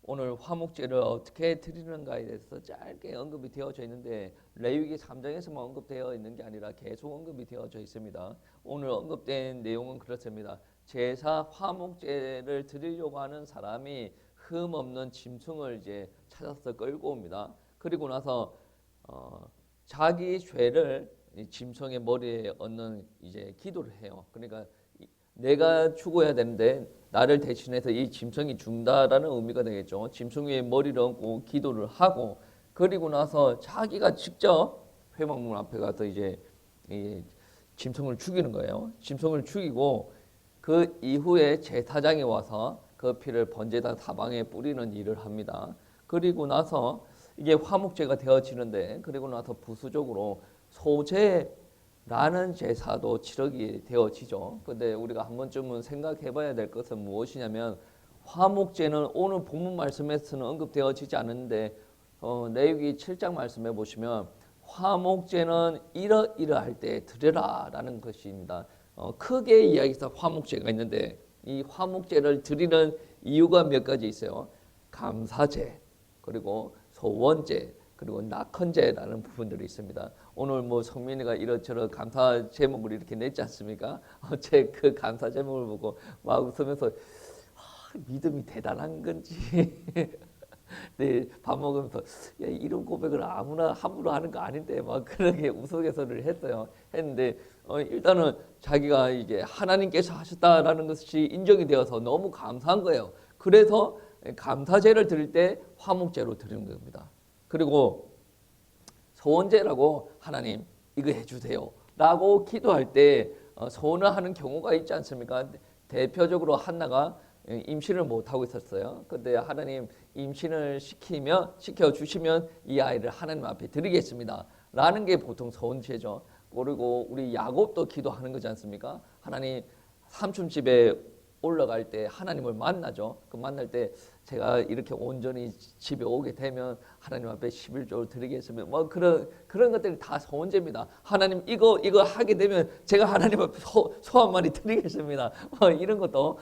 오늘 화목제를 어떻게 드리는가에 대해서 짧게 언급이 되어져 있는데 레위기 3장에서만 언급되어 있는 게 아니라 계속 언급이 되어져 있습니다. 오늘 언급된 내용은 그렇습니다. 제사 화목제를 드리려고 하는 사람이 흠 없는 짐승을 이제 찾아서 끌고 옵니다. 그리고 나서 자기 죄를 이 짐승의 머리에 얹는 이제 기도를 해요. 그러니까 내가 죽어야 되는데 나를 대신해서 이 짐승이 죽는다라는 의미가 되겠죠. 짐승 위에 머리를 얹고 기도를 하고 그리고 나서 자기가 직접 회막문 앞에 가서 이제 이 짐승을 죽이는 거예요. 짐승을 죽이고 그 이후에 제사장이 와서 그 피를 번제단 사방에 뿌리는 일을 합니다. 그리고 나서 이게 화목제가 되어지는데 그리고 나서 부수적으로 소제라는 제사도 치르게 되어지죠. 근데 우리가 한 번쯤은 생각해 봐야 될 것은 무엇이냐면 화목제는 오늘 본문 말씀에서는 언급되어지지 않는데 레위기 7장 말씀해 보시면 화목제는 이러이러할 때 드려라라는 것입니다. 크게 이야기해서 화목제가 있는데 이 화목제를 드리는 이유가 몇 가지 있어요. 감사제, 그리고 소원제, 그리고 낙헌제라는 부분들이 있습니다. 오늘 뭐 성민이가 이런저런 감사 제목을 이렇게 냈지 않습니까? 제 그 감사 제목을 보고 막 웃으면서 믿음이 대단한 건지 네, 밥 먹으면서 야, 이런 고백을 아무나 함부로 하는 거 아닌데 막 그렇게 우스갯소리를 했어요. 했는데 일단은 자기가 이제 하나님께서 하셨다라는 것이 인정이 되어서 너무 감사한 거예요. 그래서 감사제를 드릴 때 화목제로 드리는 겁니다. 그리고 소원제라고 하나님 이거 해주세요 라고 기도할 때 소원을 하는 경우가 있지 않습니까? 대표적으로 한나가 임신을 못하고 있었어요. 근데 하나님 임신을 시켜주시면 이 아이를 하나님 앞에 드리겠습니다 라는 게 보통 소원제죠. 그리고 우리 야곱도 기도하는 거지 않습니까? 하나님 삼촌 집에 올라갈 때 하나님을 만나죠. 그 만날 때 제가 이렇게 온전히 집에 오게 되면 하나님 앞에 11조를 드리겠습니다. 뭐 그런 것들이 다 소원제입니다. 하나님 이거 하게 되면 제가 하나님 앞에 소 한 마리 드리겠습니다. 이런 것도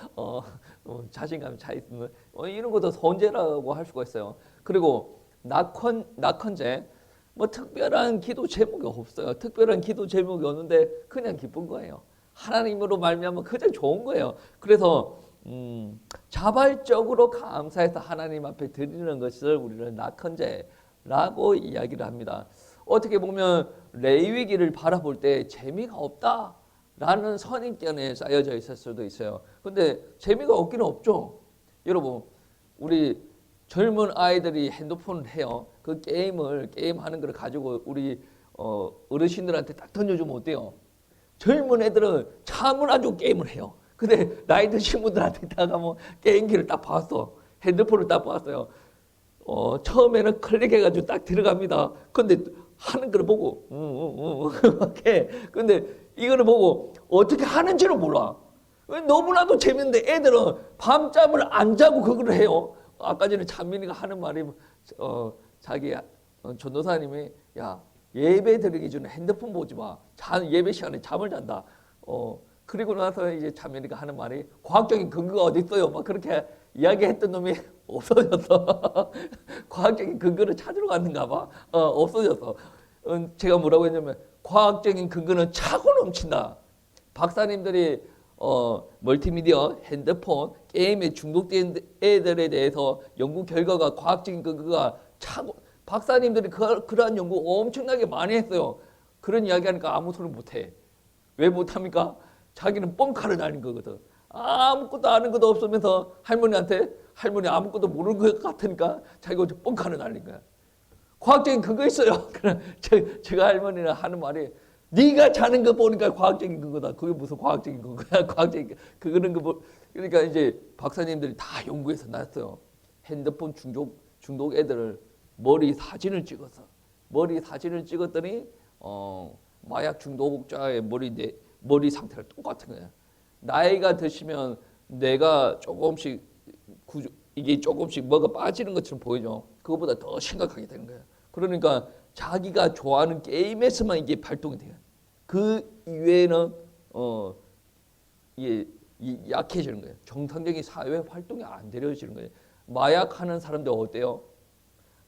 자신감이 차 있는 이런 것도 소원제라고 할 수가 있어요. 그리고 낙헌제 뭐 특별한 기도 제목이 없어요. 특별한 기도 제목이 없는데 그냥 기쁜 거예요. 하나님으로 말미암아 그냥 좋은 거예요. 그래서 자발적으로 감사해서 하나님 앞에 드리는 것을 우리는 낙헌제라고 이야기를 합니다. 어떻게 보면 레위기를 바라볼 때 재미가 없다라는 선입견에 쌓여져 있을 수도 있어요. 근데 재미가 없기는 없죠. 여러분 우리 젊은 아이들이 핸드폰을 해요. 그 게임하는 걸 가지고 우리 어르신들한테 딱 던져주면 어때요? 젊은 애들은 잠을 안 자고 게임을 해요. 근데 나이 드신 분들한테 다가 뭐 게임기를 딱 봤어. 핸드폰을 딱 봤어요. 처음에는 클릭해가지고 딱 들어갑니다. 근데 하는 걸 보고, 이렇게. 근데 이거를 보고 어떻게 하는지를 몰라. 너무나도 재밌는데 애들은 밤잠을 안 자고 그걸 해요. 아까 전에 찬민이가 하는 말이, 자기 전도사님이, 야, 예배 드리기 전에 핸드폰 보지 마. 예배 시간에 잠을 잔다. 그리고 나서 이제 찬민이가 하는 말이 과학적인 근거가 어디 있어요? 막 그렇게 이야기했던 놈이 없어졌어. 과학적인 근거를 찾으러 갔는가 봐. 없어졌어. 제가 뭐라고 했냐면 과학적인 근거는 차고 넘친다. 박사님들이 멀티미디어, 핸드폰, 게임에 중독된 애들에 대해서 연구 결과가 과학적인 근거가 차고 박사님들이 그러한 연구 엄청나게 많이 했어요. 그런 이야기하니까 아무 소리 못해. 왜 못합니까? 자기는 뻥카를 날린 거거든. 아무것도 아는 것도 없으면서 할머니 아무것도 모르는 것 같으니까 자기가 뻥카를 날린 거야. 과학적인 근거 있어요. 제가 할머니랑 하는 말이 네가 자는 거 보니까 과학적인 근거다. 그게 무슨 과학적인 근거야? 과학적인 그거는 그러니까 이제 박사님들이 다 연구해서 났어요. 핸드폰 중독 애들을 머리 사진을 찍었더니 마약 중독자의 머리 상태가 똑같은 거예요. 나이가 드시면 뇌가 이게 조금씩 뭐가 빠지는 것처럼 보이죠. 그것보다 더 심각하게 되는 거예요. 그러니까 자기가 좋아하는 게임에서만 이게 발동이 돼요. 그 이외에는 이게 약해지는 거예요. 정상적인 사회 활동이 안 되려지는 거예요. 마약하는 사람들 어때요?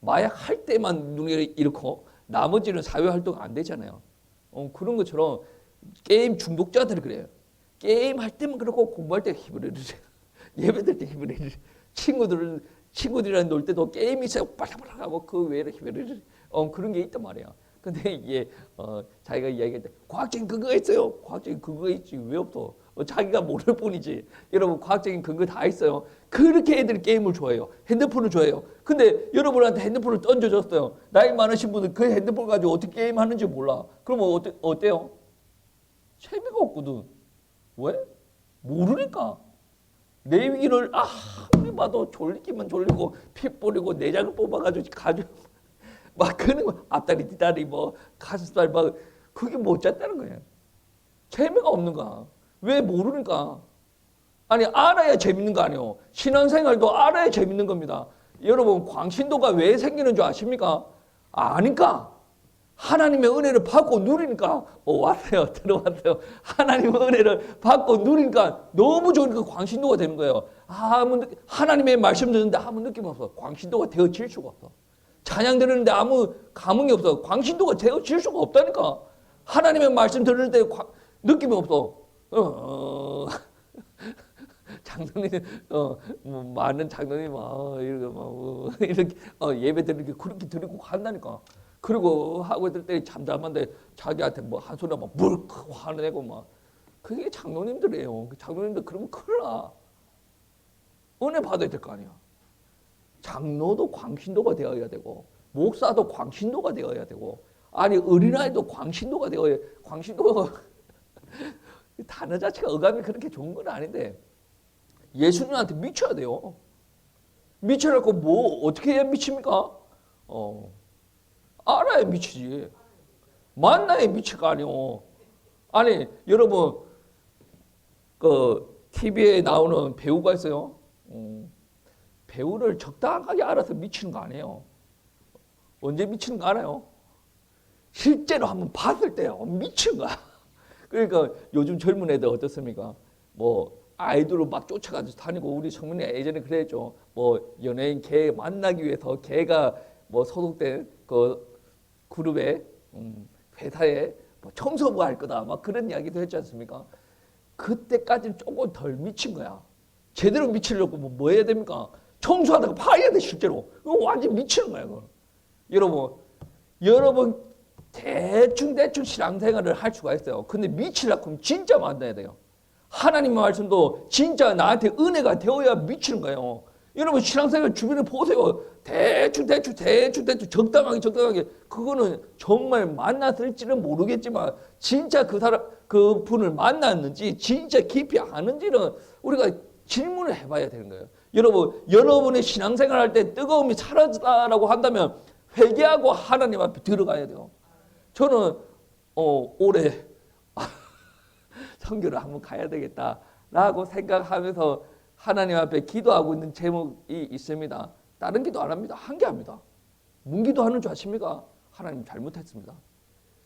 마약할 때만 눈을 잃고 나머지는 사회활동 안 되잖아요. 그런 것처럼 게임 중독자들이 그래요. 게임 할 때만 그렇고 공부할 때 힘을 잃으세요. 예배들 때 힘을 잃으세요. 친구들이랑 놀 때도 게임이 있어요. 빨라빨라 하고 그 외에는 힘을 잃으세요. 그런 게 있단 말이야. 근데 이게 자기가 이야기할 때 과학적인 근거가 있어요. 과학적인 근거가 있지 왜 없어? 자기가 모를 뿐이지. 여러분 과학적인 근거 다 있어요. 그렇게 애들이 게임을 좋아해요. 핸드폰을 좋아해요. 근데 여러분한테 핸드폰을 던져줬어요. 나이 많으신 분은 그 핸드폰 가지고 어떻게 게임하는지 몰라. 그러면 어때요? 재미가 없거든. 왜? 모르니까. 내 위기를 아무리 봐도 졸리기만 졸리고 피 뿌리고 내장을 뽑아가지고 막 그런 거 앞다리 뒷다리 뭐 가슴살 막 그게 못 잤다는 거예요. 재미가 없는 거야. 왜 모르니까. 아니 알아야 재밌는 거 아니에요. 신앙생활도 알아야 재밌는 겁니다. 여러분 광신도가 왜 생기는 줄 아십니까? 아니까. 하나님의 은혜를 받고 누리니까 왔어요. 들어왔어요. 하나님의 은혜를 받고 누리니까 너무 좋으니까 광신도가 되는 거예요. 하나님의 말씀 듣는데 아무 느낌 없어. 광신도가 되어질 수가 없어. 찬양 들었는데 아무 감흥이 없어. 광신도가 되어질 수가 없다니까. 하나님의 말씀 들을 때 느낌이 없어. 장로님, 뭐 많은 장로님, 이렇게 예배 드리고 그렇게 드리고 간다니까. 그리고 하고 있을 때 잠잠한데 자기한테 뭐 한 소리 막 물컥 화내고 막 그게 장로님들이에요. 장로님들 그러면 큰일 나. 은혜 받아야 될 거 아니야. 장로도 광신도가 되어야 되고 목사도 광신도가 되어야 되고 아니 어린아이도 광신도가 되어야 광신도 단어 자체가 어감이 그렇게 좋은 건 아닌데 예수님한테 미쳐야 돼요. 미쳐갖고 뭐 어떻게 해야 미칩니까? 알아야 미치지. 만나야 미치가 아니오. 아니 여러분 그 TV에 나오는 배우가 있어요. 배우를 적당하게 알아서 미치는 거 아니에요. 언제 미치는 거 알아요? 실제로 한번 봤을 때 미치는 거야. 그러니까 요즘 젊은 애들 어떻습니까? 뭐 아이돌을 막 쫓아가지고 다니고 우리 성민이 예전에 그랬죠. 뭐 연예인 걔 만나기 위해서 걔가 뭐 소속된 그 그룹에 회사에 뭐 청소부 할 거다 막 그런 이야기도 했지 않습니까? 그때까지는 조금 덜 미친 거야. 제대로 미치려고 뭐 해야 됩니까? 청소하다가 파야 돼 실제로. 이거 완전 미치는 거야. 그거. 여러분 대충 신앙생활을 할 수가 있어요. 근데 미치려고 하면 진짜 만나야 돼요. 하나님의 말씀도 진짜 나한테 은혜가 되어야 미치는 거예요. 여러분 신앙생활 주변에 보세요. 대충 적당하게 그거는 정말 만났을지는 모르겠지만 진짜 그 분을 만났는지 진짜 깊이 아는지는 우리가 질문을 해봐야 되는 거예요. 여러분의 신앙생활 할 때 뜨거움이 사라졌다라고 한다면 회개하고 하나님 앞에 들어가야 돼요. 저는 올해 선교를 한번 가야 되겠다라고 생각하면서 하나님 앞에 기도하고 있는 제목이 있습니다. 다른 기도 안 합니다. 한 개 합니다. 뭔 기도하는 줄 아십니까? 하나님 잘못했습니다.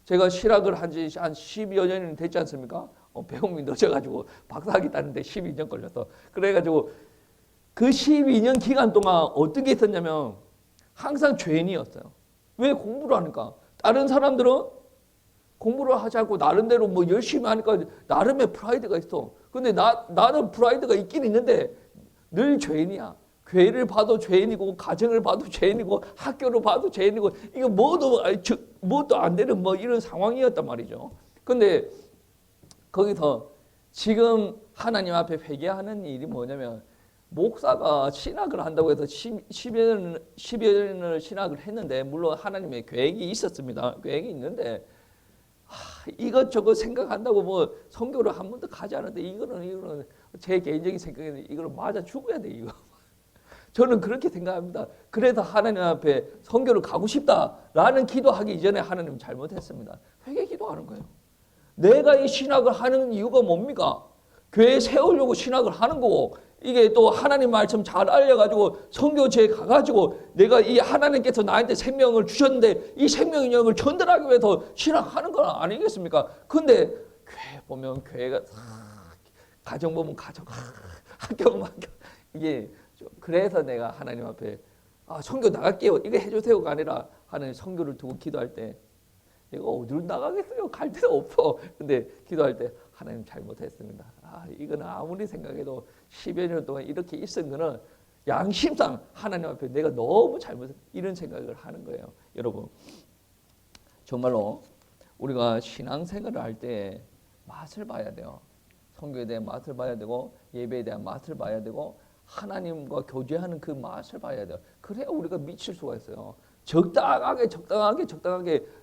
제가 실학을 한 지 한 12여 년이 됐지 않습니까? 배움이 늦어가지고 박사학위 따는데 12년 걸렸어. 그래가지고 그 12년 기간 동안 어떤 게 있었냐면 항상 죄인이었어요. 왜 공부를 하니까? 다른 사람들은 공부를 하지 않고 나름대로 뭐 열심히 하니까 나름의 프라이드가 있어. 근데 나는 프라이드가 있긴 있는데 늘 죄인이야. 교회를 봐도 죄인이고 가정을 봐도 죄인이고 학교를 봐도 죄인이고 이거 뭐도 안 되는 뭐 이런 상황이었단 말이죠. 근데 거기서 지금 하나님 앞에 회개하는 일이 뭐냐면 목사가 신학을 한다고 해서 10여 년을 신학을 했는데 물론 하나님의 계획이 있었습니다. 계획이 있는데 이것저것 생각한다고 뭐 선교를 한 번도 가지 않았는데 이거는 제 개인적인 생각에는 이거는 맞아 죽어야 돼 이거. 저는 그렇게 생각합니다. 그래서 하나님 앞에 선교를 가고 싶다라는 기도하기 이전에 하나님 잘못했습니다. 회개 기도하는 거예요. 내가 이 신학을 하는 이유가 뭡니까? 교회 세우려고 신학을 하는 거고 이게 또 하나님 말씀 잘 알려가지고 선교지에 가가지고 내가 이 하나님께서 나한테 생명을 주셨는데 이 생명의 영을 전달하기 위해서 신학하는 건 아니겠습니까? 근데 교회 보면 교회가 가정 보면 가정, 학교 보면 학교 이게 좀 그래서 내가 하나님 앞에 선교 나갈게요. 이거 해주세요가 아니라 하나님 선교를 두고 기도할 때 내가 어디로 나가겠어요? 갈 데도 없어. 근데 기도할 때 하나님 잘못했습니다. 이거는 아무리 생각해도 10여 년 동안 이렇게 있은 거는 양심상 하나님 앞에 내가 너무 잘못했다. 이런 생각을 하는 거예요. 여러분 정말로 우리가 신앙생활을 할 때 맛을 봐야 돼요. 선교에 대한 맛을 봐야 되고 예배에 대한 맛을 봐야 되고 하나님과 교제하는 그 맛을 봐야 돼요. 그래야 우리가 미칠 수가 있어요. 적당하게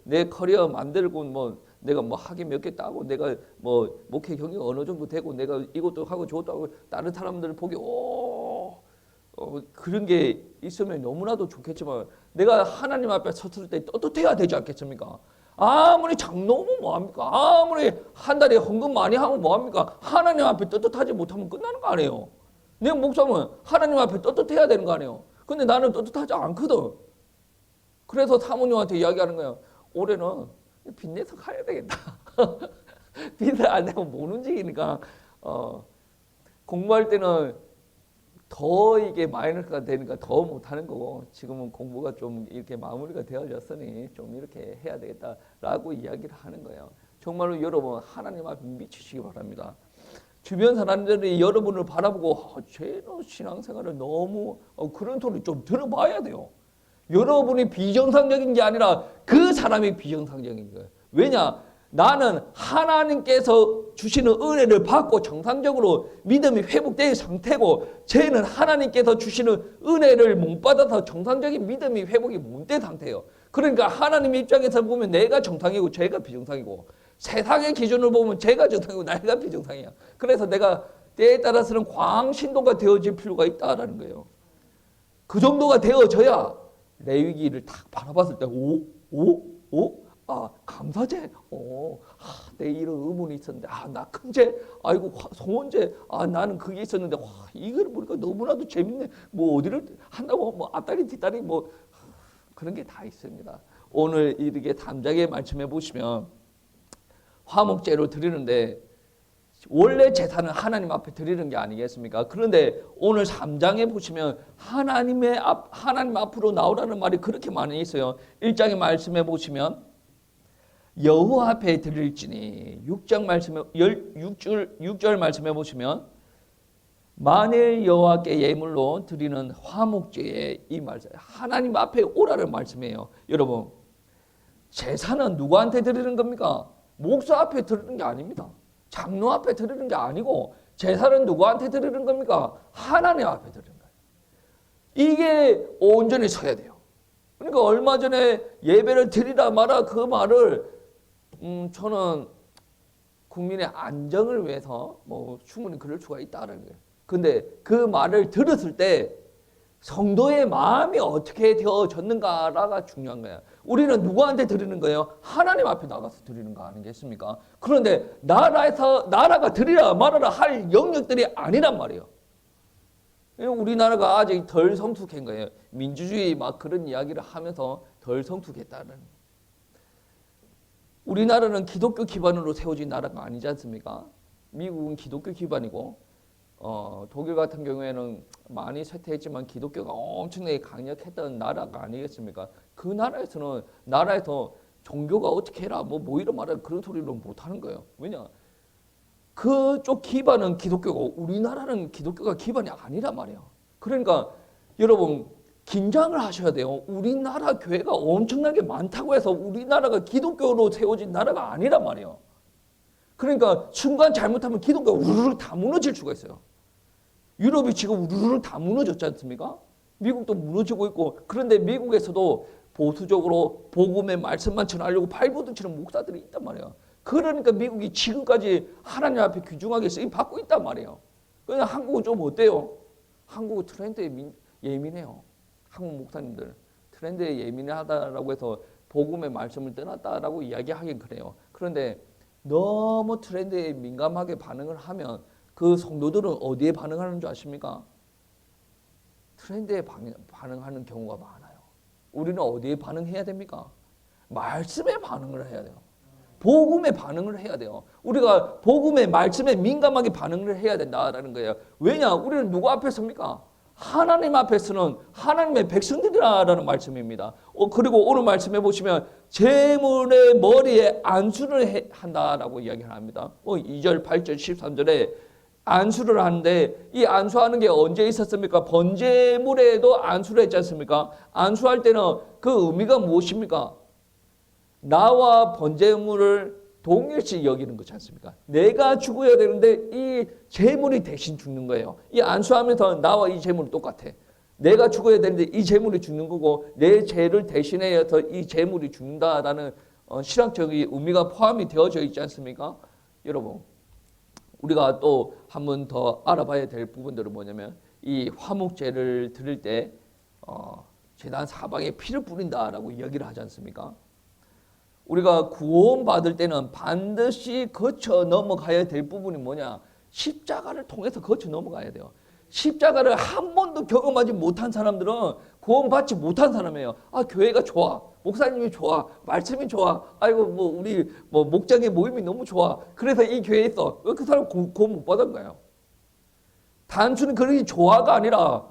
내 커리어 만들고 뭐 내가 뭐 학위 몇 개 따고 내가 뭐 목회 경력 어느 정도 되고 내가 이것도 하고 저것도 하고 다른 사람들 보기 그런 게 있으면 너무나도 좋겠지만 내가 하나님 앞에 섰을 때 떳떳해야 되지 않겠습니까? 아무리 장로면 뭐합니까? 아무리 한 달에 헌금 많이 하면 뭐합니까? 하나님 앞에 떳떳하지 못하면 끝나는 거 아니에요. 내 목사면 하나님 앞에 떳떳해야 되는 거 아니에요. 근데 나는 떳떳하지 않거든. 그래서 사모님한테 이야기하는 거예요. 올해는 빚내서 가야 되겠다. 빚을 안 내면 못 움직이니까 공부할 때는 더 이게 마이너스가 되니까 더 못하는 거고 지금은 공부가 좀 이렇게 마무리가 되어졌으니 좀 이렇게 해야 되겠다라고 이야기를 하는 거예요. 정말로 여러분 하나님 앞에 미치시기 바랍니다. 주변 사람들이 여러분을 바라보고 쟤는 신앙생활을 너무 그런 소리 좀 들어봐야 돼요. 여러분이 비정상적인 게 아니라 그 사람이 비정상적인 거예요. 왜냐? 나는 하나님께서 주시는 은혜를 받고 정상적으로 믿음이 회복된 상태고 쟤는 하나님께서 주시는 은혜를 못 받아서 정상적인 믿음이 회복이 못 된 상태예요. 그러니까 하나님 입장에서 보면 내가 정상이고 쟤가 비정상이고 세상의 기준으로 보면 쟤가 정상이고 내가 비정상이야. 그래서 내가 때에 따라서는 광신도가 되어질 필요가 있다라는 거예요. 그 정도가 되어져야 레위기를 딱 바라봤을 때 감사제? 내 이런 의문이 있었는데, 나 큰제? 아이고, 송원제? 나는 그게 있었는데, 이걸 보니까 너무나도 재밌네. 뭐, 어디를 한다고, 뭐, 앞다리, 뒷다리, 뭐, 그런 게 다 있습니다. 오늘 이렇게 3장에 말씀해 보시면, 화목제로 드리는데, 원래 제사는 하나님 앞에 드리는 게 아니겠습니까? 그런데 오늘 3장에 보시면, 하나님 앞으로 나오라는 말이 그렇게 많이 있어요. 1장에 말씀해 보시면, 여호와 앞에 드릴지니 6절 말씀해 보시면 만일 여호와께 예물로 드리는 화목제의 이 말씀 하나님 앞에 오라는 말씀이에요. 여러분 제사는 누구한테 드리는 겁니까? 목사 앞에 드리는 게 아닙니다. 장로 앞에 드리는 게 아니고 제사는 누구한테 드리는 겁니까? 하나님 앞에 드리는 거예요. 이게 온전히 서야 돼요. 그러니까 얼마 전에 예배를 드리라 마라 그 말을 저는 국민의 안정을 위해서 뭐 충분히 그럴 수가 있다는 거예요. 근데 그 말을 들었을 때 성도의 마음이 어떻게 되어졌는가가 중요한 거예요. 우리는 누구한테 드리는 거예요? 하나님 앞에 나가서 드리는 거 아니겠습니까? 그런데 나라가 드리라 말아라 할 영역들이 아니란 말이에요. 우리나라가 아직 덜 성숙한 거예요. 민주주의 막 그런 이야기를 하면서 덜 성숙했다는. 우리나라는 기독교 기반으로 세워진 나라가 아니지 않습니까? 미국은 기독교 기반이고 독일 같은 경우에는 많이 쇠퇴했지만 기독교가 엄청나게 강력했던 나라가 아니겠습니까? 그 나라에서 종교가 어떻게 해라 뭐 이런 말을 그런 소리를 못 하는 거예요. 왜냐? 그쪽 기반은 기독교고 우리나라는 기독교가 기반이 아니란 말이에요. 그러니까 여러분 긴장을 하셔야 돼요. 우리나라 교회가 엄청나게 많다고 해서 우리나라가 기독교로 세워진 나라가 아니란 말이에요. 그러니까 순간 잘못하면 기독교가 우르르 다 무너질 수가 있어요. 유럽이 지금 우르르 다 무너졌지 않습니까? 미국도 무너지고 있고 그런데 미국에서도 보수적으로 복음의 말씀만 전하려고 발버둥치는 목사들이 있단 말이에요. 그러니까 미국이 지금까지 하나님 앞에 귀중하게 쓰임 받고 있단 말이에요. 그냥 한국은 좀 어때요? 한국은 트렌드에 예민해요. 한국 목사님들 트렌드에 예민하다라고 해서 복음의 말씀을 떠났다라고 이야기하긴 그래요. 그런데 너무 트렌드에 민감하게 반응을 하면 그 성도들은 어디에 반응하는 줄 아십니까? 트렌드에 반응하는 경우가 많아요. 우리는 어디에 반응해야 됩니까? 말씀에 반응을 해야 돼요. 복음에 반응을 해야 돼요. 우리가 복음의 말씀에 민감하게 반응을 해야 된다라는 거예요. 왜냐? 우리는 누구 앞에 섭니까? 하나님 앞에서는 하나님의 백성들이라는 말씀입니다. 그리고 오늘 말씀해 보시면 재물의 머리에 안수를 한다라고 이야기를 합니다. 2절, 8절, 13절에 안수를 하는데 이 안수하는 게 언제 있었습니까? 번제물에도 안수를 했지 않습니까? 안수할 때는 그 의미가 무엇입니까? 나와 번제물을 동일시 여기는 거지 않습니까? 내가 죽어야 되는데 이 제물이 대신 죽는 거예요. 이 안수하면서 나와 이 제물이 똑같아. 내가 죽어야 되는데 이 제물이 죽는 거고 내 죄를 대신해서 이 제물이 죽는다라는 신학적인 의미가 포함이 되어져 있지 않습니까? 여러분, 우리가 또 한 번 더 알아봐야 될 부분들은 뭐냐면 이 화목제를 드릴 때 제단 사방에 피를 뿌린다라고 이야기를 하지 않습니까? 우리가 구원받을 때는 반드시 거쳐 넘어가야 될 부분이 뭐냐? 십자가를 통해서 거쳐 넘어가야 돼요. 십자가를 한 번도 경험하지 못한 사람들은 구원받지 못한 사람이에요. 교회가 좋아. 목사님이 좋아. 말씀이 좋아. 아이고, 우리 목장의 모임이 너무 좋아. 그래서 이 교회에 있어. 그 사람 구원 못 받은 거예요. 단순히 그런 조화가 아니라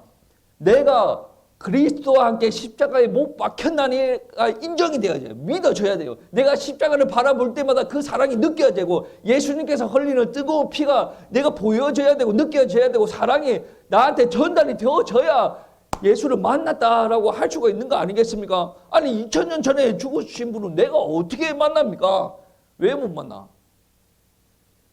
내가 그리스도와 함께 십자가에 못 박혔나니가 인정이 되어야 돼요. 믿어줘야 돼요. 내가 십자가를 바라볼 때마다 그 사랑이 느껴야 되고 예수님께서 흘리는 뜨거운 피가 내가 보여져야 되고 느껴져야 되고 사랑이 나한테 전달이 되어져야 예수를 만났다라고 할 수가 있는 거 아니겠습니까? 아니 2000년 전에 죽으신 분은 내가 어떻게 만납니까? 왜 못 만나?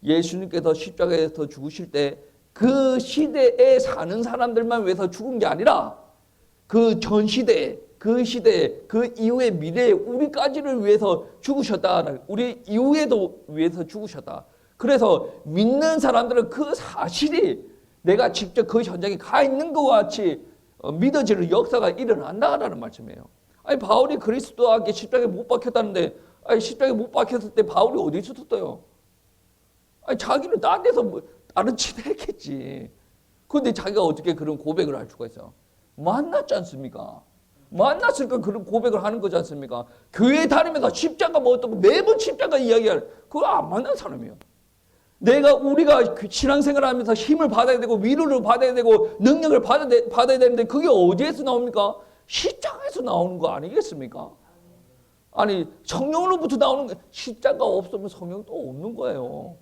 예수님께서 십자가에서 죽으실 때 그 시대에 사는 사람들만 위해서 죽은 게 아니라 그 전 시대, 그 시대, 그 이후의 미래에 우리까지를 위해서 죽으셨다. 우리 이후에도 위해서 죽으셨다. 그래서 믿는 사람들은 그 사실이 내가 직접 그 현장에 가 있는 것과 같이 믿어지는 역사가 일어난다라는 말씀이에요. 아니 바울이 그리스도와 함께 십자가에 못 박혔다는데 십자가에 못 박혔을 때 바울이 어디 있었어요? 자기는 딴 데서 다른 짓 했겠지. 그런데 자기가 어떻게 그런 고백을 할 수가 있어요? 만났지 않습니까? 만났으니까 그런 고백을 하는 거지 않습니까? 교회 다니면서 십자가 뭐 어떻고 매번 십자가 이야기할 그거 안 만난 사람이에요. 우리가 신앙생활 하면서 힘을 받아야 되고 위로를 받아야 되고 능력을 받아야 되는데 그게 어디에서 나옵니까? 십자가에서 나오는 거 아니겠습니까? 아니 성령으로부터 나오는 거 십자가 없으면 성령도 없는 거예요.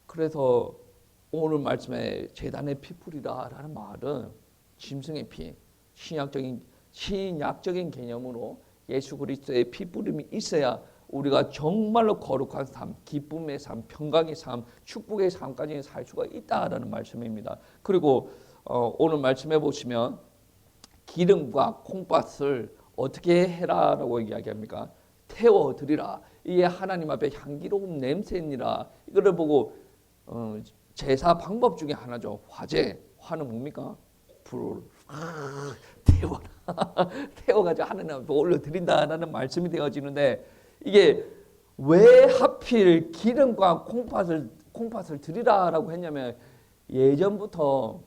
그래서 오늘 말씀에 제단의 피풀이다라는 말은 짐승의 피, 신약적인 개념으로 예수 그리스도의 피뿌림이 있어야 우리가 정말로 거룩한 삶, 기쁨의 삶, 평강의 삶, 축복의 삶까지 살 수가 있다라는 말씀입니다. 그리고 오늘 말씀해 보시면 기름과 콩팥을 어떻게 해라라고 이야기합니까? 태워드리라. 이게 하나님 앞에 향기로운 냄새니라. 이거를 보고 제사 방법 중에 하나죠. 화는 뭡니까? 불을 태워라. 태워가지고 하나님 앞에 올려드린다라는 말씀이 되어지는데 이게 왜 하필 기름과 콩팥을 드리라라고 했냐면 예전부터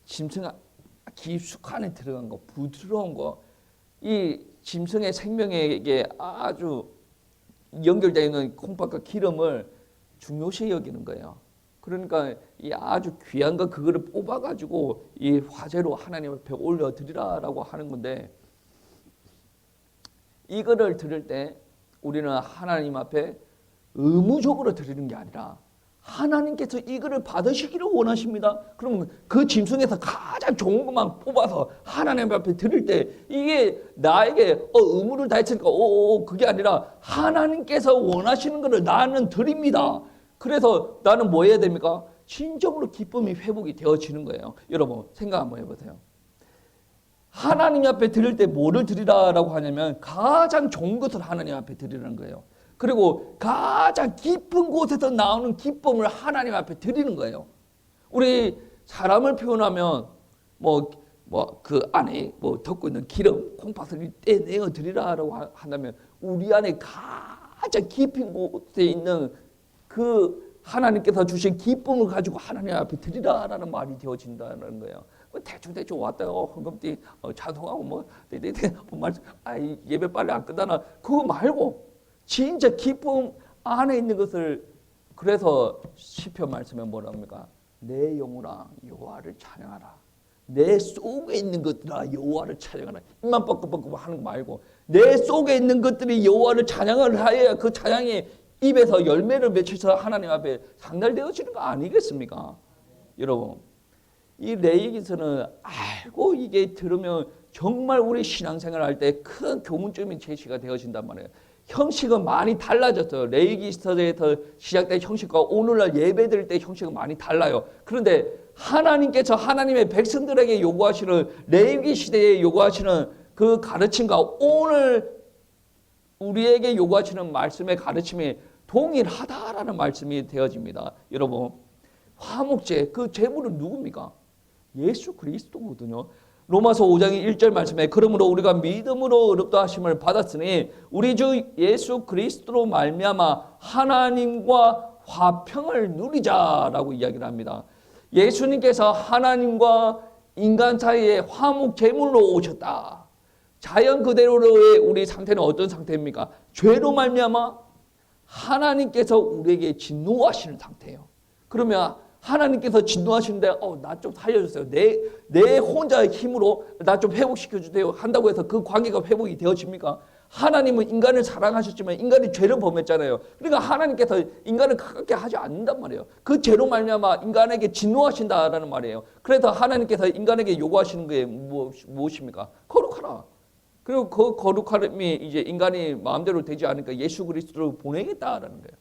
짐승 깊숙 안에 들어간 거, 부드러운 거, 이 짐승의 생명에게 아주 연결되어 있는 콩팥과 기름을 중요시 여기는 거예요. 그러니까 이 아주 귀한 거 그거를 뽑아가지고 이 화제로 하나님 앞에 올려드리라라고 하는 건데 이거를 드릴 때 우리는 하나님 앞에 의무적으로 드리는 게 아니라 하나님께서 이거를 받으시기를 원하십니다. 그러면 그 짐승에서 가장 좋은 것만 뽑아서 하나님 앞에 드릴 때 이게 나에게 의무를 다했으니까 그게 아니라 하나님께서 원하시는 것을 나는 드립니다. 그래서 나는 뭐 해야 됩니까? 진정으로 기쁨이 회복이 되어지는 거예요. 여러분 생각 한번 해보세요. 하나님 앞에 드릴 때 뭐를 드리라라고 하냐면 가장 좋은 것을 하나님 앞에 드리라는 거예요. 그리고 가장 깊은 곳에서 나오는 기쁨을 하나님 앞에 드리는 거예요. 우리 사람을 표현하면 그 안에 덮고 있는 기름, 콩팥을 떼내어 드리라라고 한다면 우리 안에 가장 깊은 곳에 있는 그 하나님께서 주신 기쁨을 가지고 하나님 앞에 드리라라는 말이 되어진다는 거예요. 대충 왔다가 헌금띠 자동하고 예배 빨리 안 끝나나 그거 말고 진짜 기쁨 안에 있는 것을 그래서 시편 말씀에 뭐라 합니까? 내 영혼아 여호와를 찬양하라. 내 속에 있는 것들아 여호와를 찬양하라. 입만 뻐끔뻐끔 하는 거 말고 내 속에 있는 것들이 여호와를 찬양을 하여야 그 찬양이 입에서 열매를 맺혀서 하나님 앞에 상달되어지는 거 아니겠습니까? 여러분, 이 레위기서는 알고 이게 들으면 정말 우리 신앙생활 할 때 큰 교훈점이 제시가 되어진단 말이에요. 형식은 많이 달라졌어요. 레위기서에서 시작된 형식과 오늘날 예배드릴 때 형식은 많이 달라요. 그런데 하나님께서 하나님의 백성들에게 요구하시는 레위기 시대에 요구하시는 그 가르침과 오늘 우리에게 요구하시는 말씀의 가르침이 동일하다라는 말씀이 되어집니다. 여러분, 화목제 그 제물은 누굽니까? 예수 그리스도거든요. 로마서 5장 1절 말씀에 그러므로 우리가 믿음으로 의롭다 하심을 받았으니 우리 주 예수 그리스도로 말미암아 하나님과 화평을 누리자라고 이야기를 합니다. 예수님께서 하나님과 인간 사이에 화목 제물로 오셨다. 자연 그대로의 우리 상태는 어떤 상태입니까? 죄로 말미암아 하나님께서 우리에게 진노하시는 상태예요. 그러면 하나님께서 진노하시는데 나 좀 살려주세요. 내 혼자의 힘으로 나 좀 회복시켜주세요 한다고 해서 그 관계가 회복이 되어집니까? 하나님은 인간을 사랑하셨지만 인간이 죄를 범했잖아요. 그러니까 하나님께서 인간을 가깝게 하지 않는단 말이에요. 그 죄로 말미암아 인간에게 진노하신다라는 말이에요. 그래서 하나님께서 인간에게 요구하시는 게 무엇입니까? 거룩하라. 그리고 그 거룩함이 이제 인간이 마음대로 되지 않으니까 예수 그리스도를 보내겠다라는 거예요.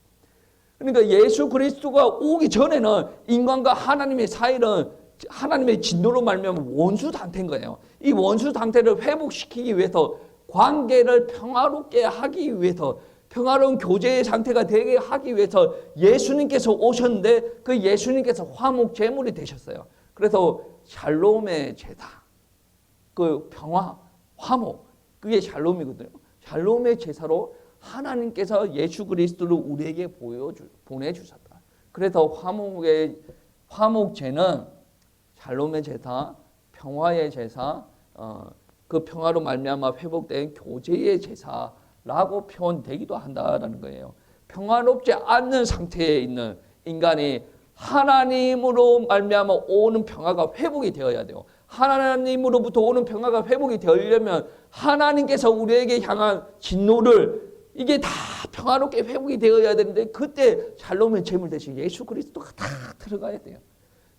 그러니까 예수 그리스도가 오기 전에는 인간과 하나님의 사이는 하나님의 진노로 말미암아 원수 상태인 거예요. 이 원수 상태를 회복시키기 위해서 관계를 평화롭게 하기 위해서 평화로운 교제의 상태가 되게 하기 위해서 예수님께서 오셨는데 그 예수님께서 화목 제물이 되셨어요. 그래서 샬롬의 제사, 그 평화, 화목 그게 샬롬이거든요. 샬롬의 제사로 하나님께서 예수 그리스도를 우리에게 보내주셨다. 그래서 화목제는 샬롬의 제사, 평화의 제사, 그 평화로 말미암아 회복된 교제의 제사라고 표현되기도 한다라는 거예요. 평화롭지 않는 상태에 있는 인간이 하나님으로 말미암아 오는 평화가 회복이 되어야 돼요. 하나님으로부터 오는 평화가 회복이 되려면 하나님께서 우리에게 향한 진노를 이게 다 평화롭게 회복이 되어야 되는데 그때 샬롬의 제물 대신 예수 그리스도가 다 들어가야 돼요.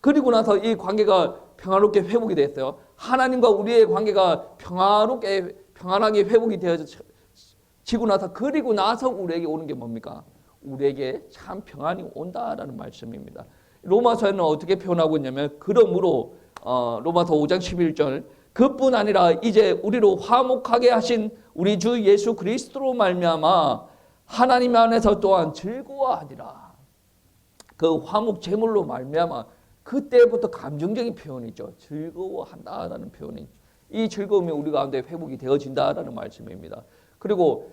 그리고 나서 이 관계가 평화롭게 회복이 됐어요. 하나님과 우리의 관계가 평안하게 회복이 되어지고 나서 그리고 나서 우리에게 오는 게 뭡니까? 우리에게 참 평안이 온다라는 말씀입니다. 로마서에는 어떻게 표현하고 있냐면 그러므로 로마서 5장 11절 그뿐 아니라 이제 우리로 화목하게 하신 우리 주 예수 그리스도로 말미암아 하나님 안에서 또한 즐거워하리라. 그 화목 제물로 말미암아 그때부터 감정적인 표현이죠. 즐거워한다라는 표현이 이 즐거움이 우리 가운데 회복이 되어진다라는 말씀입니다. 그리고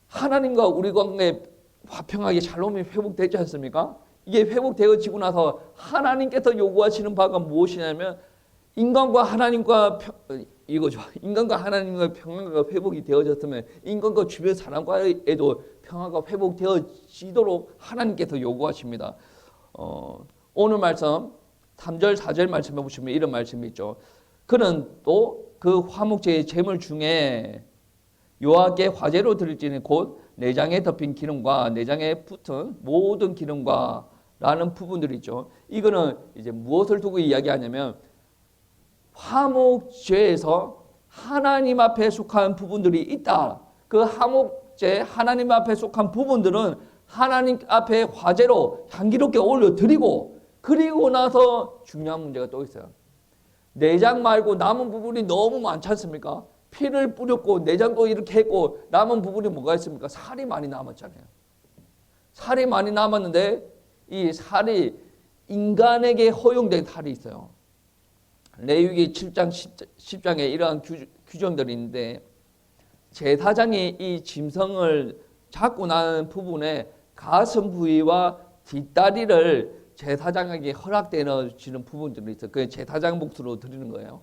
하나님과 우리 관계 화평하게 샬롬이 회복되지 않습니까? 이게 회복되어지고 나서 하나님께서 요구하시는 바가 무엇이냐면 인간과 하나님과 평화가 회복이 되어졌으면 인간과 주변 사람과에도 평화가 회복되어지도록 하나님께서 요구하십니다. 오늘 말씀 3절 4절 말씀해 보시면 이런 말씀이 있죠. 그는 또 그 화목제의 제물 중에 여호와께 화제로 드릴지니 곧 내장에 덮인 기름과 내장에 붙은 모든 기름과 라는 부분들이 있죠. 이거는 이제 무엇을 두고 이야기하냐면 화목제에서 하나님 앞에 속한 부분들이 있다. 그 화목제 하나님 앞에 속한 부분들은 하나님 앞에 화제로 향기롭게 올려드리고 그리고 나서 중요한 문제가 또 있어요. 내장 말고 남은 부분이 너무 많지 않습니까? 피를 뿌렸고 내장도 이렇게 했고 남은 부분이 뭐가 있습니까? 살이 많이 남았잖아요. 살이 많이 남았는데 이 살이 인간에게 허용된 살이 있어요. 레위기 7장 10장에 이러한 규정들이 있는데 제사장이 이 짐승을 잡고 난 부분에 가슴 부위와 뒷다리를 제사장에게 허락되어지는 부분들이 있어요. 그게 제사장 몫으로 드리는 거예요.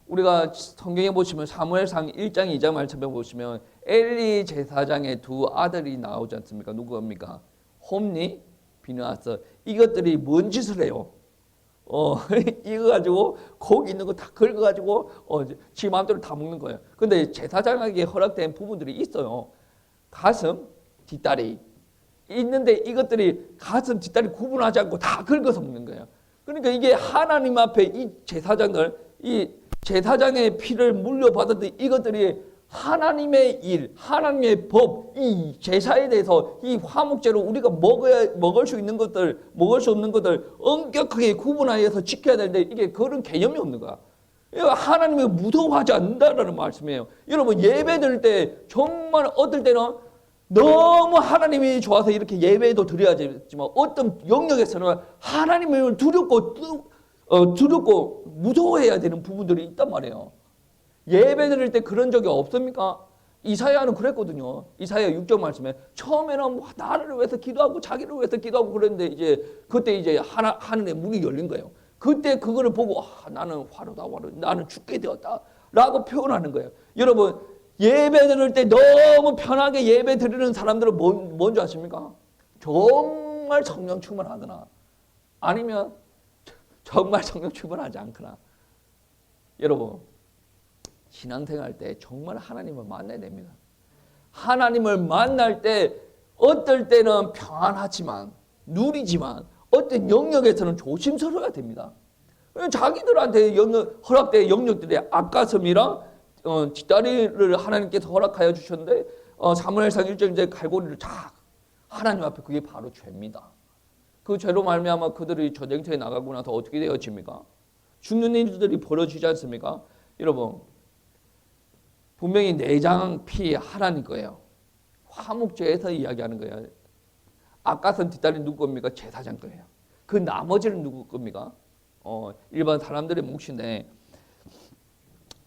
우리가 성경에 보시면 사무엘상 1장 2장 말씀해 보시면 엘리 제사장의 두 아들이 나오지 않습니까? 누구입니까? 홈니, 비느하스. 이것들이 뭔 짓을 해요? 이거 가지고 고기 있는 거 다 긁어가지고 지 마음대로 다 먹는 거예요. 근데 제사장에게 허락된 부분들이 있어요. 가슴, 뒷다리 있는데 이것들이 가슴, 뒷다리 구분하지 않고 다 긁어서 먹는 거예요. 그러니까 이게 하나님 앞에 이 제사장을, 이 제사장의 피를 물려받았는데 이것들이 하나님의 일, 하나님의 법, 이 제사에 대해서 이 화목제로 우리가 먹을 수 있는 것들, 먹을 수 없는 것들 엄격하게 구분하여서 지켜야 되는데 이게 그런 개념이 없는 거야. 하나님이 무서워하지 않는다라는 말씀이에요. 여러분 예배 드릴 때 정말 어떨 때는 너무 하나님이 좋아서 이렇게 예배도 드려야지만 어떤 영역에서는 하나님을 두렵고 무서워해야 되는 부분들이 있단 말이에요. 예배 드릴 때 그런 적이 없습니까? 이사야는 그랬거든요. 이사야 6절 말씀에 처음에는 뭐 나를 위해서 기도하고 자기를 위해서 기도하고 그랬는데 그때 하늘의 문이 열린 거예요. 그때 그거를 보고 나는 화로다 나는 죽게 되었다 라고 표현하는 거예요. 여러분 예배 드릴 때 너무 편하게 예배 드리는 사람들은 뭔지 아십니까? 정말 성령 충만하거나 아니면 정말 성령 충만하지 않거나. 여러분 신앙생활 때 정말 하나님을 만나야 됩니다. 하나님을 만날 때 어떨 때는 평안하지만 누리지만 어떤 영역에서는 조심스러워야 됩니다. 자기들한테 허락된 영역들의 앞가슴이랑 뒷다리를 하나님께서 허락하여 주셨는데 사무엘상 1장 이제 갈고리를 쫙 하나님 앞에 그게 바로 죄입니다. 그 죄로 말미암아 그들이 전쟁터에 나가고 나서 어떻게 되어집니까? 죽는 일들이 벌어지지 않습니까? 여러분 분명히 내장 피 하나님 거예요. 화목제에서 이야기하는 거예요. 앞가슴 뒷다리 누구 겁니까? 제사장 거예요. 그 나머지는 누구 겁니까? 일반 사람들의 몫인데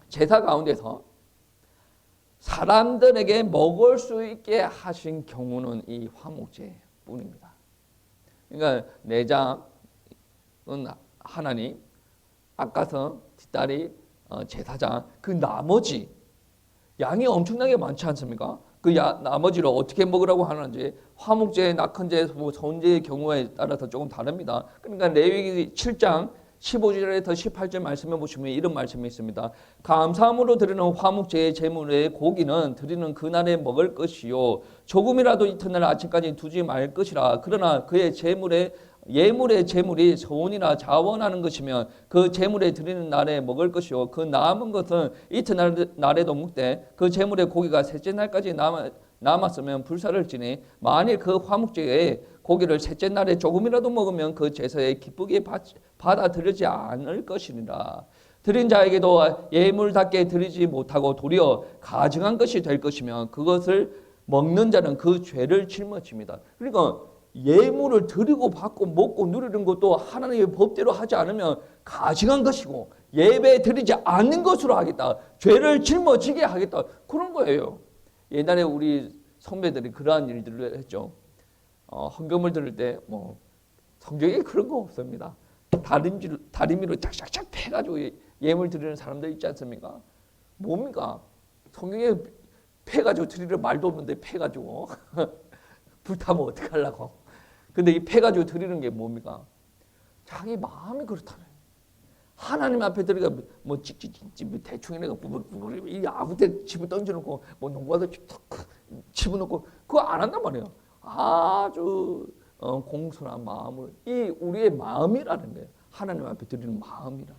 제사 가운데서 사람들에게 먹을 수 있게 하신 경우는 이 화목제뿐입니다. 그러니까 내장은 하나님, 앞가슴, 뒷다리, 제사장, 그 나머지 양이 엄청나게 많지 않습니까? 그 나머지를 어떻게 먹으라고 하는지 화목제, 낙헌제, 선제의 경우에 따라서 조금 다릅니다. 그러니까 레위기 7장 15절에서 18절 말씀해 보시면 이런 말씀이 있습니다. 감사함으로 드리는 화목제의 제물의 고기는 드리는 그날에 먹을 것이요 조금이라도 이튿날 아침까지 두지 말 것이라. 그러나 그의 예물의 제물이 소원이나 자원하는 것이면 그 제물에 드리는 날에 먹을 것이요 그 남은 것은 이튿날에도 먹되 그 제물의 고기가 셋째 날까지 남았으면 불사를 지니 만일 그 화목제의 고기를 셋째 날에 조금이라도 먹으면 그 제사에 기쁘게 받아들이지 않을 것이니라. 드린 자에게도 예물답게 드리지 못하고 도리어 가증한 것이 될 것이면 그것을 먹는 자는 그 죄를 짊어집니다. 그러니까 예물을 드리고 받고 먹고 누리는 것도 하나님의 법대로 하지 않으면 가증한 것이고 예배 드리지 않는 것으로 하겠다. 죄를 짊어지게 하겠다. 그런 거예요. 옛날에 우리 선배들이 그러한 일들을 했죠. 헌금을 드릴 때 성경에 그런 거 없습니다. 다리미로 쫙쫙쫙 패가지고 예물 드리는 사람들 있지 않습니까? 뭡니까? 성경에 패가지고 드리는 말도 없는데 패가지고 불타면 어떡하려고. 근데 이 패가지고 드리는 게 뭡니까? 자기 마음이 그렇다네. 하나님 앞에 들어가 찍찍찍 대충 해가 이 아무 때 집을 던져놓고 농구하다 집어넣고 그거 안 한단 말이에요. 아주 공손한 마음을 이 우리의 마음이라는 거예요. 하나님 앞에 드리는 마음이라.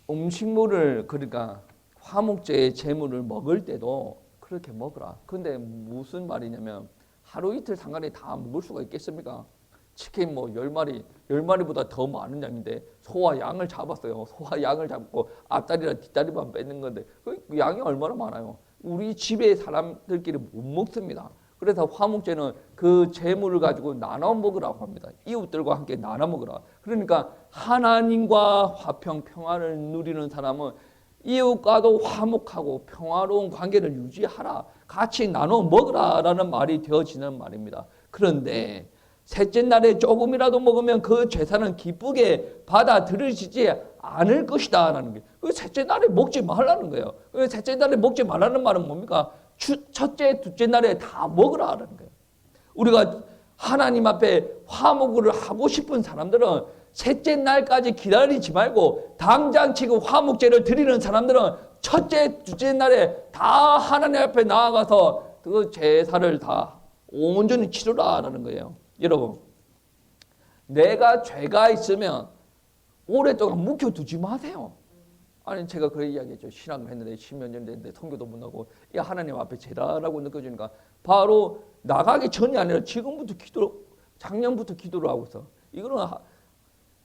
음식물을 그러니까 화목제의 제물을 먹을 때도 그렇게 먹으라. 근데 무슨 말이냐면 하루 이틀 상간에 다 먹을 수가 있겠습니까? 치킨 10마리보다 더 많은 양인데 소와 양을 잡았어요. 소와 양을 잡고 앞다리랑 뒷다리만 뺏는 건데 그 양이 얼마나 많아요. 우리 집에 사람들끼리 못 먹습니다. 그래서 화목제는 그 제물을 가지고 나눠 먹으라고 합니다. 이웃들과 함께 나눠 먹으라. 그러니까 하나님과 화평, 평화를 누리는 사람은 이웃과도 화목하고 평화로운 관계를 유지하라. 같이 나눠 먹으라라는 말이 되어지는 말입니다. 그런데 셋째 날에 조금이라도 먹으면 그 제사는 기쁘게 받아들여지지 않을 것이다 라는 게, 그 셋째 날에 먹지 말라는 거예요. 그 셋째 날에 먹지 말라는 말은 뭡니까? 첫째, 둘째 날에 다 먹으라는 거예요. 우리가 하나님 앞에 화목을 하고 싶은 사람들은 셋째 날까지 기다리지 말고 당장 지금 화목제를 드리는 사람들은 첫째, 둘째 날에 다 하나님 앞에 나아가서 그 제사를 다 온전히 치르라라는 거예요. 여러분, 내가 죄가 있으면 오랫동안 묵혀두지 마세요. 아니, 제가 그런 이야기했죠. 신앙을 했는데 10몇 년 됐는데 선교도 못 하고 이 하나님 앞에 죄다라고 느껴지니까 바로 나가기 전이 아니라 지금부터 작년부터 기도를 하고 있어. 이거는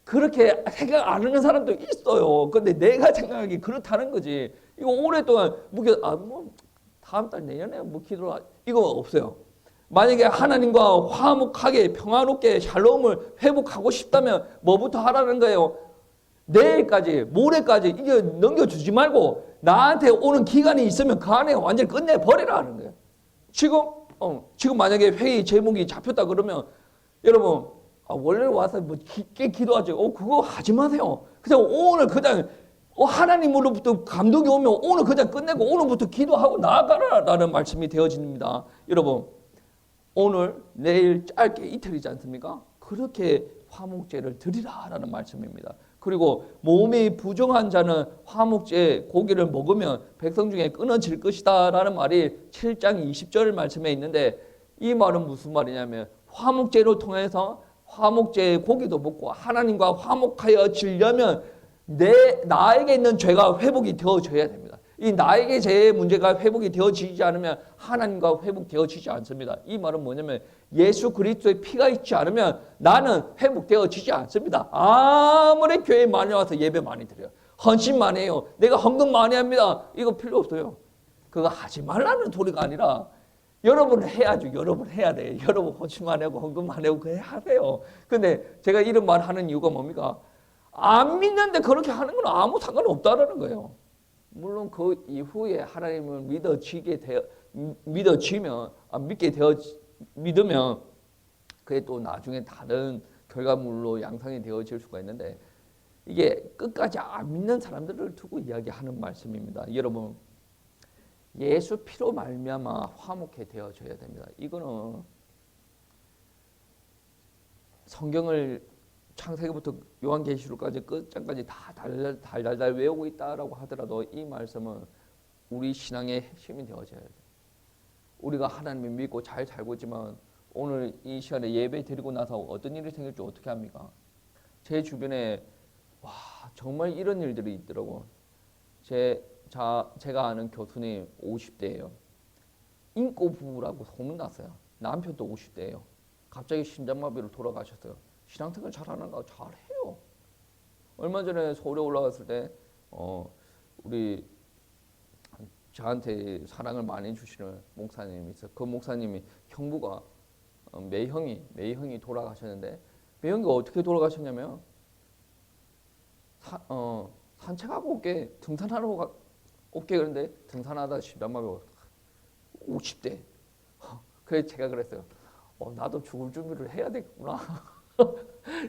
그렇게 생각 안 하는 사람도 있어요. 근데 내가 생각하기 그렇다는 거지. 이거 오랫동안 뭐 다음 달 내년에 뭐 기도를 이거 없어요. 만약에 하나님과 화목하게 평화롭게 샬롬을 회복하고 싶다면 뭐부터 하라는 거예요? 내일까지 모레까지 이게 넘겨주지 말고 나한테 오는 기간이 있으면 그 안에 완전히 끝내버리라는 거예요. 지금 만약에 회의 제목이 잡혔다 그러면 여러분 원래 와서 뭐 깊게 기도하죠. 그거 하지 마세요. 그냥 오늘 그냥 하나님으로부터 감동이 오면 오늘 그냥 끝내고 오늘부터 기도하고 나아가라라는 말씀이 되어집니다. 여러분, 오늘 내일 짧게 이틀이지 않습니까? 그렇게 화목제를 드리라라는 말씀입니다. 그리고 몸이 부정한 자는 화목제 고기를 먹으면 백성 중에 끊어질 것이다 라는 말이 7장 20절 말씀에 있는데, 이 말은 무슨 말이냐면 화목제를 통해서 화목제의 고기도 먹고 하나님과 화목하여 지려면 나에게 있는 죄가 회복이 되어져야 됩니다. 이 나에게 죄의 문제가 회복이 되어지지 않으면 하나님과 회복되어지지 않습니다. 이 말은 뭐냐면 예수 그리스도의 피가 있지 않으면 나는 회복되어지지 않습니다. 아무리 교회 많이 와서 예배 많이 드려요. 헌신 많이 해요. 내가 헌금 많이 합니다. 이거 필요 없어요. 그거 하지 말라는 소리가 아니라 여러분은 해야죠. 여러분 해야 돼. 여러분 헌신 많이 하고 헌금 많이 하고 그래 하세요. 근데 제가 이런 말 하는 이유가 뭡니까? 안 믿는데 그렇게 하는 건 아무 상관없다라는 거예요. 물론 그 이후에 하나님을 믿으면 그게 또 나중에 다른 결과물로 양상이 되어질 수가 있는데, 이게 끝까지 안 믿는 사람들을 두고 이야기하는 말씀입니다. 여러분, 예수 피로 말미암아 화목해 되어져야 됩니다. 이거는 성경을 창세기부터 요한계시록까지 끝장까지 다 달달달 외우고 있다라고 하더라도 이 말씀은 우리 신앙의 핵심이 되어져야 돼요. 우리가 하나님을 믿고 잘 살고 있지만 오늘 이 시간에 예배 드리고 나서 어떤 일이 생길지 어떻게 합니까? 제 주변에 정말 이런 일들이 있더라고. 제가 아는 교수님 50대예요. 인고 부부라고 소문났어요. 남편도 50대예요. 갑자기 심장마비로 돌아가셨어요. 신앙생활 잘하는가? 잘해요. 얼마 전에 서울에 올라갔을 때 우리 저한테 사랑을 많이 주시는 목사님이 있어요. 그 목사님이 형부가 매형이 돌아가셨는데, 매형이 어떻게 돌아가셨냐면 산책하고 올게, 등산하러 올게 그런데 등산하다 심장마비가 50대. 그래서 제가 그랬어요. 나도 죽을 준비를 해야 되겠구나.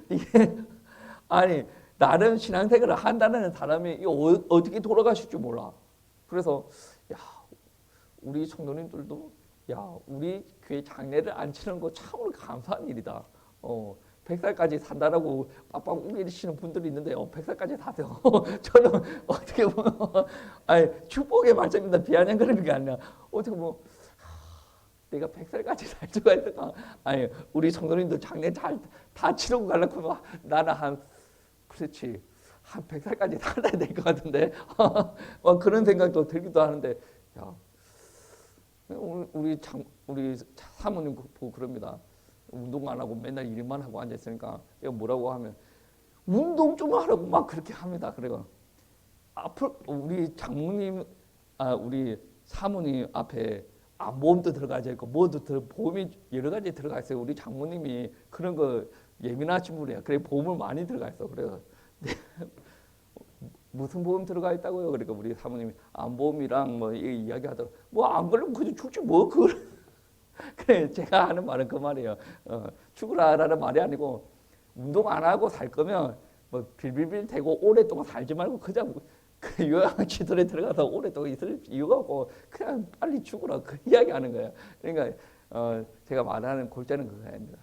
이게 아니 나름 신앙생활을 한다는 사람이 어떻게 돌아가실 줄 몰라. 그래서 우리 성도님들도 우리 교회 장례를 안 치는 거 참으로 감사한 일이다. 100살까지 산다라고 빡빡 우기시는 분들이 있는데 100살까지 사세요. 저는 어떻게 보면 축복의 말씀입니다. 비아냥거리는 게 아니라 어떻게 보면 내가 100살까지 살 수가 있을까? 아니, 우리 성도님들 장례 다 치르고 가려고 나는 그렇지 한 100살까지 살아야 될 것 같은데 그런 생각도 들기도 하는데, 우리 사모님 보고 그럽니다. 운동 안 하고 맨날 일만 하고 앉아 있으니까 이거 뭐라고 하면 운동 좀 하라고 막 그렇게 합니다. 그래가 앞으로 우리 장모님 우리 사모님 앞에 보험도 들어가져 있고 보험이 여러 가지 들어가 있어요. 우리 장모님이 그런 거 예민하신 분이야. 그래 보험을 많이 들어가 있어. 그래서 무슨 보험 들어가 있다고요? 그러니까 우리 사모님이 암보험이랑 뭐 이야기하더라고. 뭐 안 걸리면 그저 죽지 뭐 그걸. 그래 제가 하는 말은 그 말이에요. 죽으라라는 말이 아니고 운동 안 하고 살 거면 뭐 빌빌빌 대고 오랫동안 살지 말고 그냥 그 요양시설에 들어가서 오랫동안 있을 이유가 없고 그냥 빨리 죽으라 그 이야기하는 거예요. 그러니까 제가 말하는 골자는 그거입니다.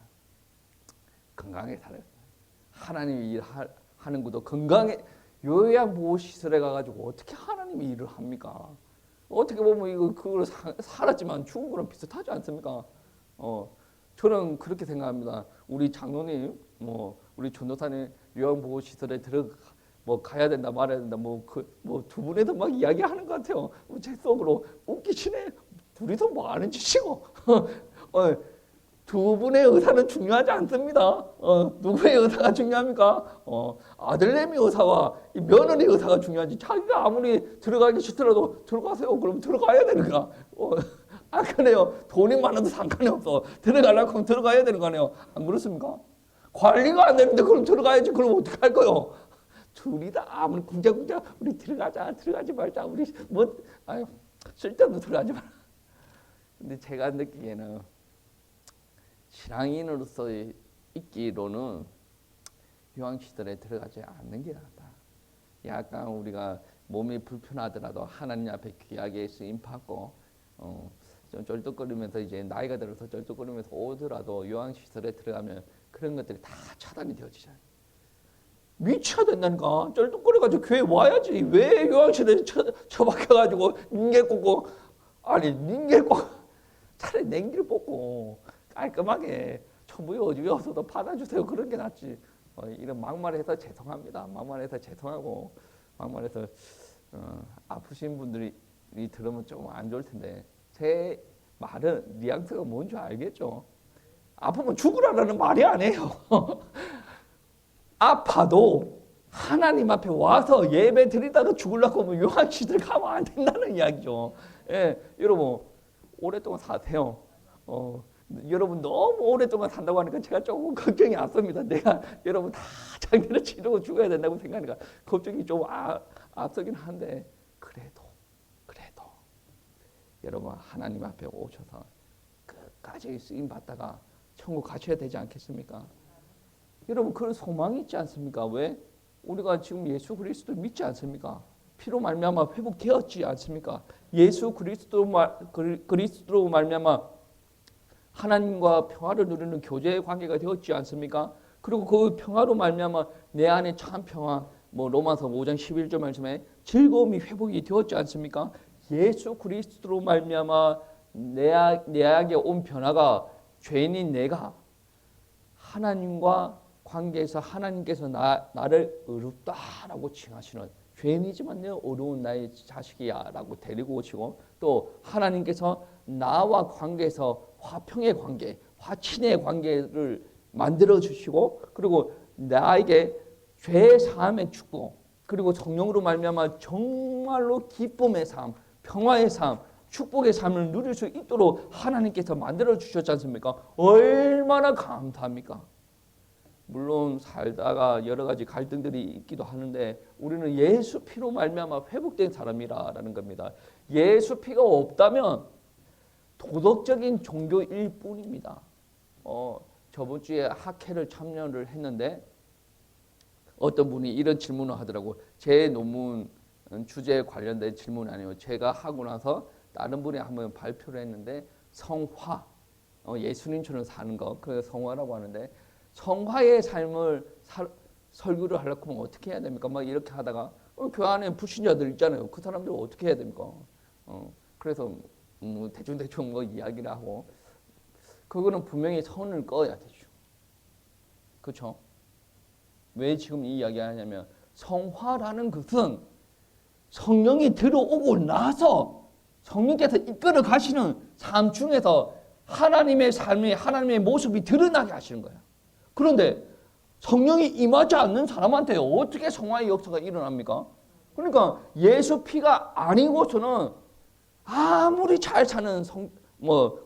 건강하게 살아요. 하나님이 일하는 것도 건강에 요양보호시설에 가가지고 어떻게 하나님이 일을 합니까? 어떻게 보면 이거 그걸 살았지만 죽은 거랑 비슷하지 않습니까? 저는 그렇게 생각합니다. 우리 장로님, 우리 전도사님 요양보호시설에 가야 된다 말아야 된다 두 분에도 막 이야기하는 것 같아요. 제 속으로 웃기시네. 둘이서 뭐 하는 짓이고. 두 분의 의사는 중요하지 않습니다. 누구의 의사가 중요합니까? 아들내미 의사와 이 며느리 의사가 중요하지. 자기가 아무리 들어가기 싫더라도 들어가세요. 그럼 들어가야 되는가? 안 그래요. 돈이 많아도 상관이 없어. 들어가려고 하면 들어가야 되는 거 아니에요. 안 그렇습니까? 관리가 안 되는데 그럼 들어가야지. 그럼 어떻게 할 거요? 둘이 다 아무리 궁자궁자 우리 들어가지 말자. 우리 쓸데없는 들어가지 마라. 근데 제가 느끼기에는 신앙인으로서 있기로는 요양시설에 들어가지 않는 게 낫다. 약간 우리가 몸이 불편하더라도 하나님 앞에 귀하게 쓰임받고 좀 쩔뚝거리면서 이제 나이가 들어서 쩔뚝거리면서 오더라도 요양시설에 들어가면 그런 것들이 다 차단이 되어지잖아요. 미쳐야 된다니까. 쩔뚝거려가지고 교회 와야지. 왜 요양실에 처박혀가지고 닌겔 꽂고 차라리 냉기를 뽑고 깔끔하게 천부의 어중이 없어도 받아주세요. 그런 게 낫지. 이런 막말해서 죄송합니다. 막말해서 죄송하고 막말해서 아프신 분들이 들으면 좀 안 좋을 텐데 제 말은 뉘앙스가 뭔지 알겠죠? 아프면 죽으라는 말이 아니에요. 아파도 하나님 앞에 와서 예배 드리다가 죽으려고 하면 요한시들 가면 안 된다는 이야기죠. 예, 여러분 오랫동안 사세요. 여러분 너무 오랫동안 산다고 하니까 제가 조금 걱정이 앞섭니다. 내가 여러분 다 장기를 치르고 죽어야 된다고 생각하니까 걱정이 좀 앞서긴 한데 그래도 여러분 하나님 앞에 오셔서 끝까지 쓰임 받다가 천국 가셔야 되지 않겠습니까? 여러분 그런 소망이 있지 않습니까? 왜? 우리가 지금 예수 그리스도를 믿지 않습니까? 피로 말미암아 회복되었지 않습니까? 예수 그리스도로 말미암아 하나님과 평화를 누리는 교제의 관계가 되었지 않습니까? 그리고 그 평화로 말미암아 내 안에 참 평화, 로마서 5장 11절 말씀에 즐거움이 회복이 되었지 않습니까? 예수 그리스도로 말미암아 내게 온 변화가 죄인인 내가 하나님과 관계에서 하나님께서 나를 의롭다라고 칭하시는 죄인이지만 내 어려운 나의 자식이야 라고 데리고 오시고 또 하나님께서 나와 관계에서 화평의 관계, 화친의 관계를 만들어 주시고 그리고 나에게 죄 사함의 축복 그리고 성령으로 말미암아 정말로 기쁨의 삶, 평화의 삶, 축복의 삶을 누릴 수 있도록 하나님께서 만들어 주셨지 않습니까? 얼마나 감사합니까? 물론 살다가 여러 가지 갈등들이 있기도 하는데 우리는 예수 피로 말미암아 회복된 사람이라는 겁니다. 예수 피가 없다면 도덕적인 종교일 뿐입니다. 저번 주에 학회를 참여를 했는데 어떤 분이 이런 질문을 하더라고. 제 논문 주제에 관련된 질문이 아니에요. 제가 하고 나서 다른 분이 한번 발표를 했는데 성화, 예수님처럼 사는 거, 그 성화라고 하는데 성화의 삶을 설교를 하려고 하면 어떻게 해야 됩니까? 막 이렇게 하다가 교회 안에 불신자들 있잖아요. 그 사람들 어떻게 해야 됩니까? 그래서 대충 이야기를 하고 그거는 분명히 선을 꺼야 되죠. 그렇죠? 왜 지금 이 이야기를 하냐면 성화라는 것은 성령이 들어오고 나서 성령께서 이끌어 가시는 삶 중에서 하나님의 삶이 하나님의 모습이 드러나게 하시는 거예요. 그런데 성령이 임하지 않는 사람한테 어떻게 성화의 역사가 일어납니까? 그러니까 예수 피가 아니고서는 아무리 잘 사는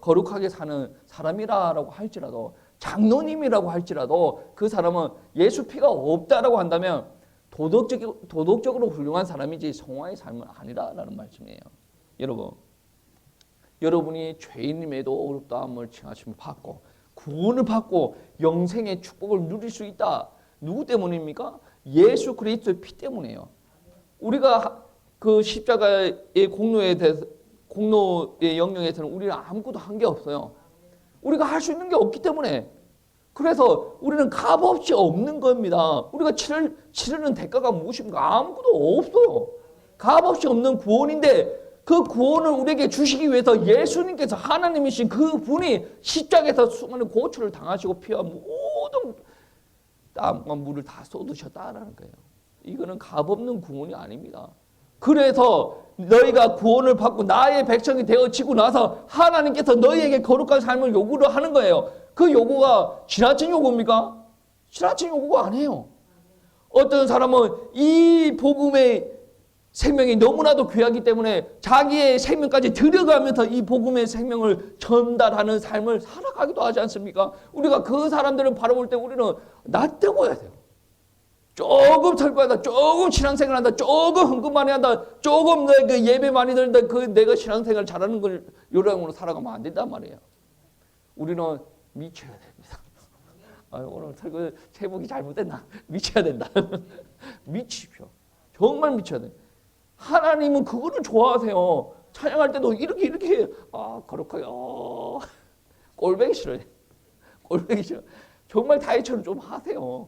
거룩하게 사는 사람이라고 할지라도 장로님이라고 할지라도 그 사람은 예수 피가 없다라고 한다면 도덕적으로 훌륭한 사람이지 성화의 삶은 아니라라는 말씀이에요. 여러분이 죄인임에도 어렵다함을 칭하심을 받고 구원을 받고 영생의 축복을 누릴 수 있다. 누구 때문입니까? 예수 그리스도의 피 때문이에요. 우리가 그 십자가의 공로의 영역에서는 우리는 아무것도 한 게 없어요. 우리가 할 수 있는 게 없기 때문에 그래서 우리는 값없이 없는 겁니다. 우리가 치르는 대가가 무엇입니까? 아무것도 없어요. 값없이 없는 구원인데 그 구원을 우리에게 주시기 위해서 예수님께서 하나님이신 그 분이 십자가에서 수많은 고초를 당하시고 피와 모든 땀과 물을 다 쏟으셨다라는 거예요. 이거는 값없는 구원이 아닙니다. 그래서 너희가 구원을 받고 나의 백성이 되어지고 나서 하나님께서 너희에게 거룩한 삶을 요구를 하는 거예요. 그 요구가 지나친 요구입니까? 지나친 요구가 아니에요. 어떤 사람은 이 복음의 생명이 너무나도 귀하기 때문에 자기의 생명까지 들여가면서 이 복음의 생명을 전달하는 삶을 살아가기도 하지 않습니까? 우리가 그 사람들을 바라볼 때 우리는 낯뜨거워야 돼요. 조금 설교한다, 조금 신앙생활 한다, 조금 헌금 많이 한다, 조금 그 예배 많이 드린다, 그 내가 신앙생활 잘하는 걸 요령으로 살아가면 안 된단 말이에요. 우리는 미쳐야 됩니다. 오늘 설교 제목이 잘못됐나? 미쳐야 된다. 미치십시오. 정말 미쳐야 돼. 하나님은 그거를 좋아하세요. 찬양할 때도 이렇게 거룩하게 꼴보기 싫어요. 꼴보기 싫어. 정말 다윗처럼 좀 하세요.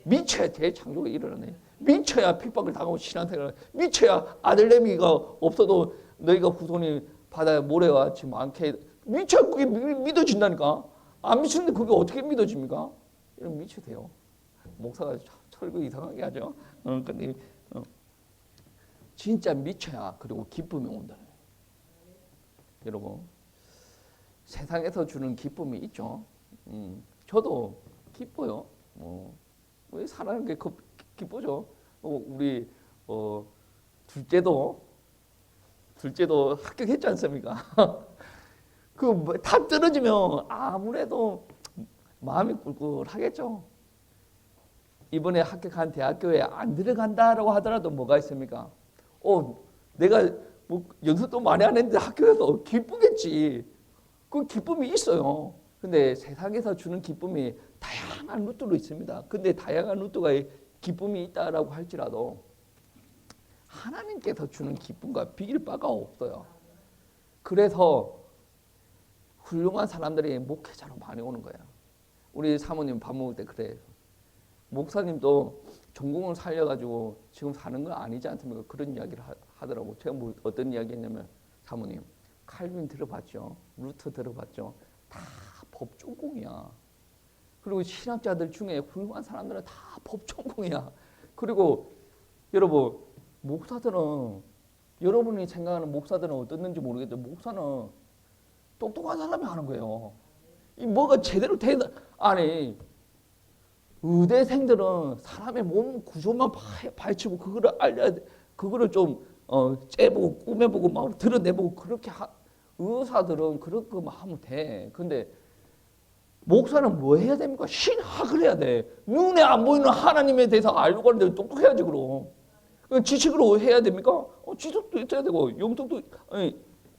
미쳐야 대창조가 일어나네. 미쳐야 핍박을 당하고 신앙생활. 미쳐야 아들내미가 없어도 너희가 후손이 바다에 모래와 같이 많게. 미쳐야 그게 믿어진다니까. 안 미치는데 그게 어떻게 믿어집니까? 이런 미쳐야 돼요. 목사가 설교 이상하게 하죠. 근데 진짜 미쳐야 그리고 기쁨이 온다. 여러분 세상에서 주는 기쁨이 있죠. 저도 기뻐요. 왜 살아가는 게 기쁘죠. 우리 둘째도 합격했지 않습니까? 그 다 떨어지면 아무래도 마음이 꿀꿀하겠죠. 이번에 합격한 대학교에 안 들어간다라고 하더라도 뭐가 있습니까? 내가 뭐 연습도 많이 안 했는데 학교에서 기쁘겠지. 그 기쁨이 있어요. 근데 세상에서 주는 기쁨이 다양한 루트로 있습니다. 근데 다양한 루트가 기쁨이 있다라고 할지라도 하나님께서 주는 기쁨과 비길 바가 없어요. 그래서 훌륭한 사람들이 목회자로 많이 오는 거예요. 우리 사모님 밥 먹을 때 그래요. 목사님도 전공을 살려가지고 지금 사는 건 아니지 않습니까? 그런 이야기를 하더라고. 제가 뭐 어떤 이야기 했냐면 사모님 칼빈 들어봤죠? 루터 들어봤죠? 다 법 전공이야. 그리고 신학자들 중에 훌륭한 사람들은 다 법 전공이야. 그리고 여러분 목사들은 여러분이 생각하는 목사들은 어떻는지 모르겠는데 목사는 똑똑한 사람이 하는 거예요. 이 뭐가 제대로 되나? 아니 의대생들은 사람의 몸 구조만 파헤치고 그거를 알려야 돼. 그거를 좀 째보고 꾸며보고 막 드러내보고 그렇게 의사들은 그런 거만 하면 돼. 근데 목사는 뭐 해야 됩니까? 신학을 해야 돼. 눈에 안 보이는 하나님에 대해서 알려고 하는데 똑똑해야지 그럼. 지식으로 해야 됩니까? 지식도 있어야 되고 영성도